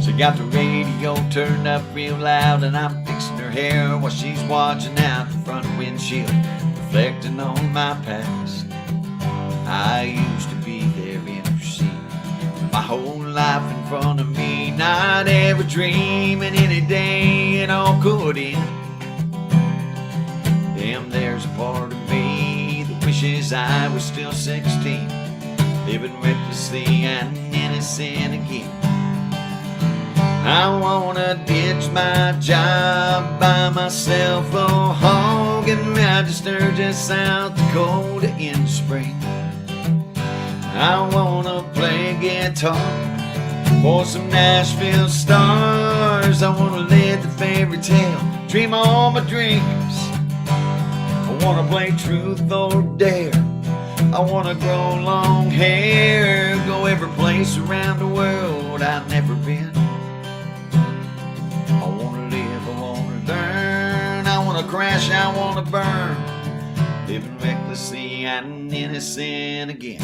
Speaker 1: She got the radio turned up real loud, and I'm fixing her her hair while she's watching out the front windshield, reflecting on my past. I used to be there in her seat, my whole life in front of me, not ever dreaming any day it all could end. Damn, there's a part of me that wishes I was still 16, living recklessly and innocent again. I wanna ditch my job, buy myself a hog and register just South Dakota in the spring. I wanna play guitar for some Nashville stars. I wanna live the fairy tale, dream all my dreams. I wanna play truth or dare. I wanna grow long hair, go every place around the world I've never been. I wanna live, I wanna learn, I wanna crash, I wanna burn, living recklessly and innocent again.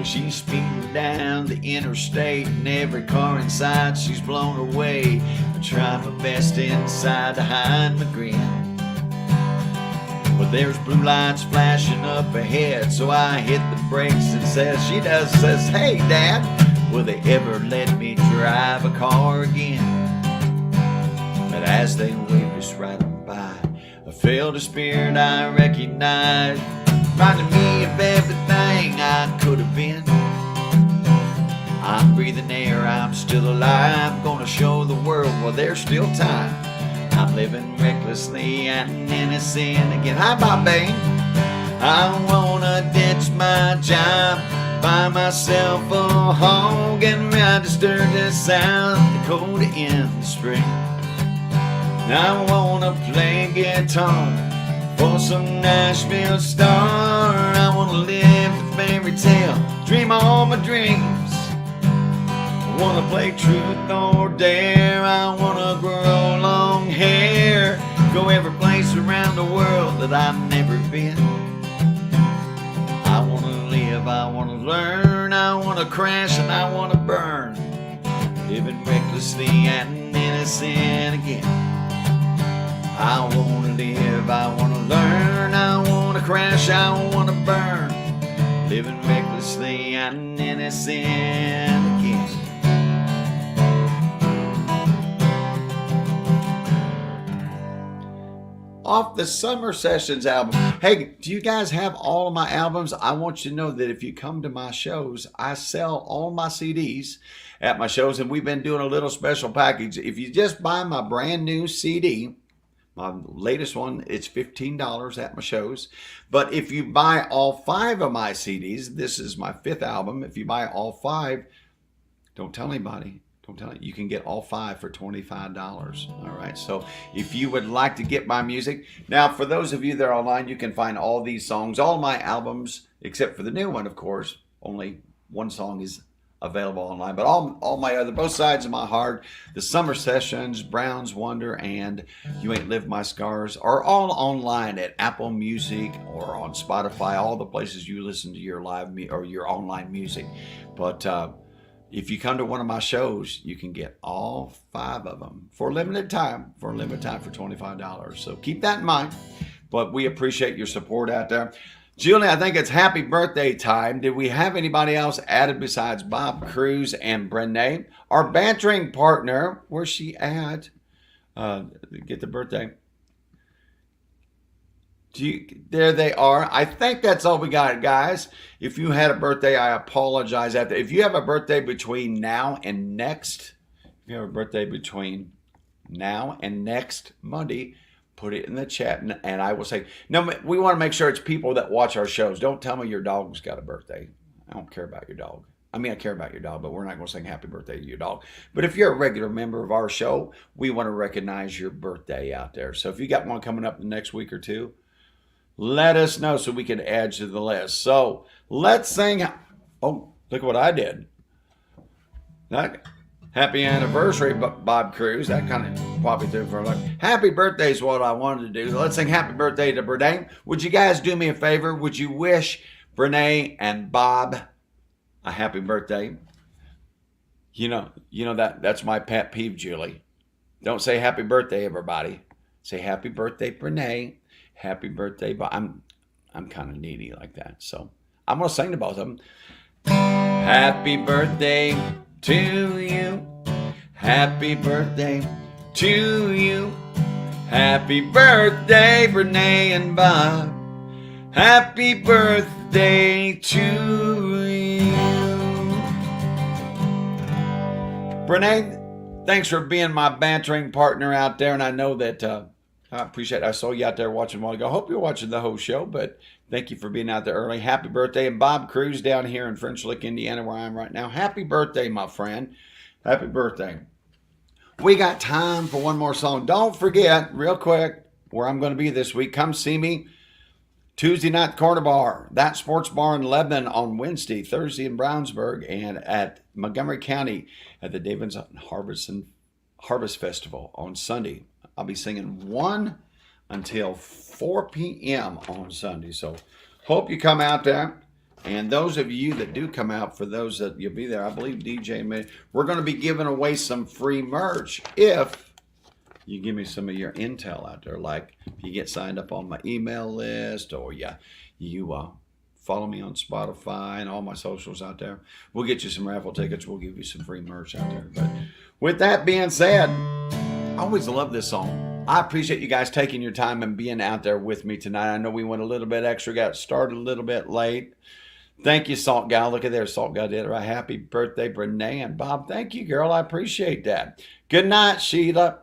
Speaker 1: She's speeding down the interstate, and every car inside she's blown away. I try my best inside to hide my grin, but there's blue lights flashing up ahead, so I hit the brakes and says, hey Dad, will they ever let me drive a car again? But as they waved us right on by, I felt a spirit I recognized, reminding me of everything I could have been. I'm breathing air, I'm still alive, gonna show the world while there's still time. I'm living recklessly and innocent again. Hi, Bob Bain. I wanna ditch my job, buy myself a hog and register to South Dakota in the spring. I wanna play guitar for some Nashville star. I wanna live the fairy tale, dream all my dreams. I wanna play truth or dare. I wanna grow long hair, go every place around the world that I've never been. I wanna live, I wanna learn, I wanna crash and I wanna burn, living recklessly and innocent again. I wanna live, I wanna learn, I wanna crash, I wanna burn, living recklessly and innocent again. Off the Summer Sessions album. Hey, do you guys have all of my albums? I want you to know that if you come to my shows, I sell all my CDs at my shows, and we've been doing a little special package. If you just buy my brand new CD, my latest one, it's $15 at my shows. But if you buy all 5 of my CDs, this is my 5th album. If you buy all 5, don't tell anybody. Don't tell it. You can get all 5 for $25. All right. So if you would like to get my music, now for those of you that are online, you can find all these songs, all my albums, except for the new one, of course. Only one song is available online, but all my other, both sides of my heart, the Summer Sessions, Brown's Wonder, and You Ain't Lived My Scars are all online at Apple Music or on Spotify, all the places you listen to your live or your online music. But if you come to one of my shows, you can get all 5 of them for a limited time, for $25. So keep that in mind. But we appreciate your support out there. Julie, I think it's happy birthday time. Did we have anybody else added besides Bob Cruz and Brene? Our bantering partner, where's she at? Get the birthday. There they are. I think that's all we got, guys. If you had a birthday, I apologize. If you have a birthday between now and next, Monday, put it in the chat, and I will say, no, we want to make sure it's people that watch our shows. Don't tell me your dog's got a birthday. I don't care about your dog. I mean, I care about your dog, but we're not going to sing happy birthday to your dog. But if you're a regular member of our show, we want to recognize your birthday out there. So if you got one coming up the next week or two, let us know so we can add to the list. So let's sing. Oh, look what I did. Happy anniversary, Bob Cruz. That kind of probably threw for a look. Happy birthday is what I wanted to do. Let's sing happy birthday to Burdane. Would you guys do me a favor? Would you wish Brene and Bob a happy birthday. You know that's my pet peeve, Julie. Don't say happy birthday, everybody. Say happy birthday, Brene. Happy birthday, Bob. I'm kind of needy like that, so I'm gonna sing to both of them. Happy birthday to you. Happy birthday to you. Happy birthday, Brene and Bob. Happy birthday to you. Brene, thanks for being my bantering partner out there. And I know that I appreciate it. I saw you out there watching a while ago. I hope you're watching the whole show, but thank you for being out there early. Happy birthday. And Bob Cruz down here in French Lick, Indiana, where I am right now. Happy birthday, my friend. Happy birthday. We got time for one more song. Don't forget, real quick, where I'm going to be this week. Come see me Tuesday night, Corner Bar, That Sports Bar in Lebanon on Wednesday, Thursday in Brownsburg, and at Montgomery County at the David's Harvest Festival on Sunday. I'll be singing 1 until 4 p.m. on Sunday. So hope you come out there. And those of you that do come out, for those that you'll be there, I believe DJ made, we're going to be giving away some free merch if you give me some of your intel out there. Like if you get signed up on my email list, or you follow me on Spotify and all my socials out there. We'll get you some raffle tickets. We'll give you some free merch out there. But with that being said, I always love this song. I appreciate you guys taking your time and being out there with me tonight. I know we went a little bit extra, got started a little bit late. Thank you, Salt Gal. Look at there. Salt Gal did it right. Happy birthday, Brene and Bob. Thank you, girl. I appreciate that. Good night, Sheila.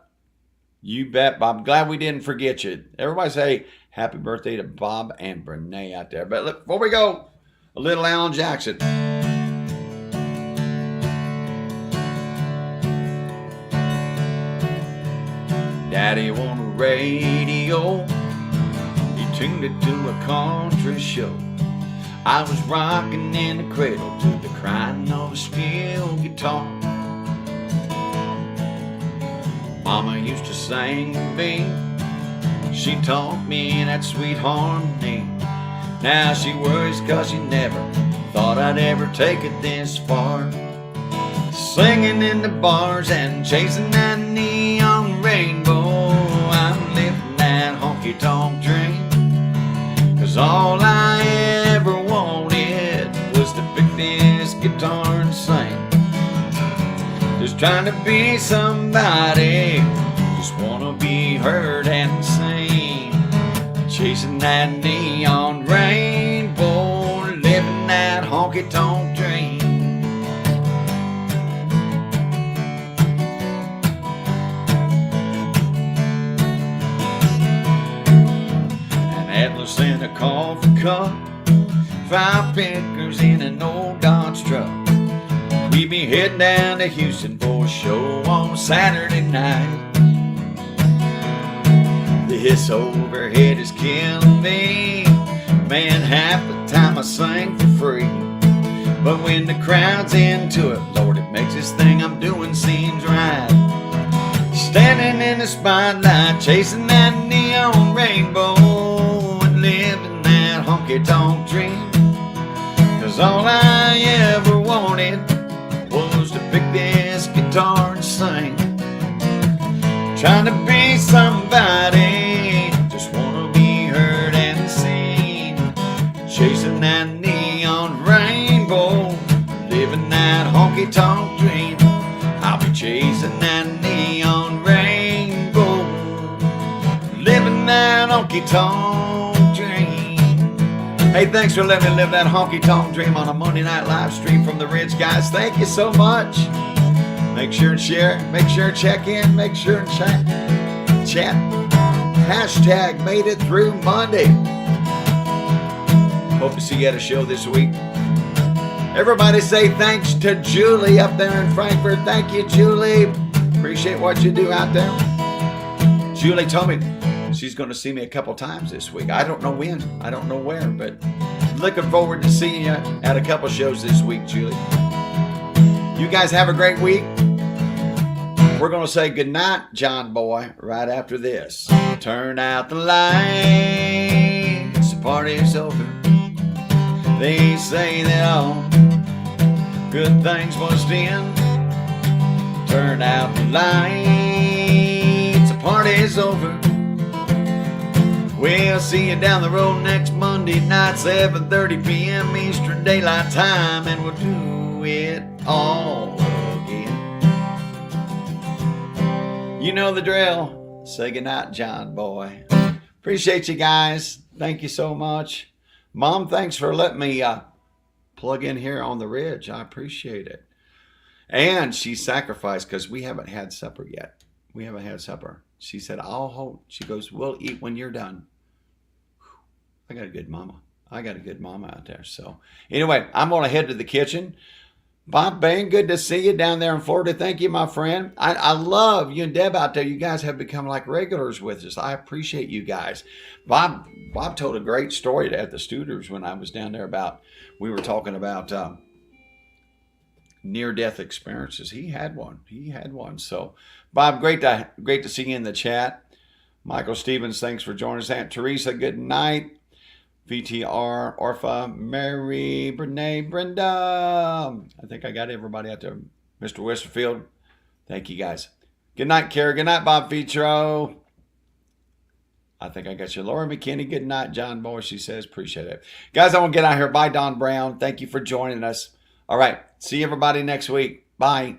Speaker 1: You bet, Bob. I'm glad we didn't forget you. Everybody say happy birthday to Bob and Brene out there. But look, before we go, a little Alan Jackson. Daddy on the radio, he tuned it to a country show. I was rocking in the cradle to the crying of a steel guitar. Mama used to sing to me, she taught me that sweet harmony. Now she worries 'cause she never thought I'd ever take it this far. Singing in the bars and chasing that neon rainbow, I'm living that honky-tonk dream. 'Cause all I ever wanted was to pick this guitar and sing. Just trying to be somebody, just wanna be heard and seen. Chasing that neon rainbow, living that honky-tonk dream. An Atlas in a coffee cup, 5 pickers in an old Dodge truck. We be heading down to Houston for a show on Saturday night. This overhead is killing me. Man, half the time I sing for free. But when the crowd's into it, Lord, it makes this thing I'm doing seems right. Standing in the spotlight, chasing that neon rainbow, and living that honky-tonk dream. 'Cause all I ever wanted was to pick this guitar and sing. Trying to be somebody, just wanna be heard and seen. Chasing that neon rainbow, living that honky-tonk dream. I'll be chasing that neon rainbow, living that honky-tonk dream. Hey, thanks for letting me live that honky-tonk dream on a Monday night live stream from the Ridge, guys. Thank you so much. Make sure and share, make sure and check in, make sure and chat. Hashtag made it through Monday. Hope to see you at a show this week. Everybody say thanks to Julie up there in Frankfurt. Thank you, Julie. Appreciate what you do out there. Julie told me she's going to see me a couple times this week. I don't know when, I don't know where, but looking forward to seeing you at a couple shows this week, Julie. You guys have a great week. We're going to say goodnight, John Boy, right after this. Turn out the lights, the party's over. They say that all good things must end. Turn out the lights, the party's over. We'll see you down the road next Monday night, 7:30 p.m. Eastern Daylight Time, and we'll do it all again. You know the drill. Say goodnight, John boy. Appreciate you guys. Thank you so much. Mom, thanks for letting me plug in here on the ridge. I appreciate it. And she sacrificed because we haven't had supper yet. We haven't had supper. She said, I'll hold. She goes, we'll eat when you're done. I got a good mama. I got a good mama out there. So anyway, I'm going to head to the kitchen. Bob Bain, good to see you down there in Florida. Thank you, my friend. I love you and Deb out there. You guys have become like regulars with us. I appreciate you guys. Bob told a great story at the Studers when I was down there about, we were talking about near-death experiences. He had one. So Bob, great to see you in the chat. Michael Stevens, thanks for joining us. Aunt Teresa, good night. VTR, Orpha, Mary, Brene, Brenda. I think I got everybody out there. Mr. Westerfield, thank you guys. Good night, Kara. Good night, Bob Vitro. I think I got you. Laura McKinney, good night. John Boy, she says, appreciate it. Guys, I want to get out here. Bye, Don Brown. Thank you for joining us. All right. See everybody next week. Bye.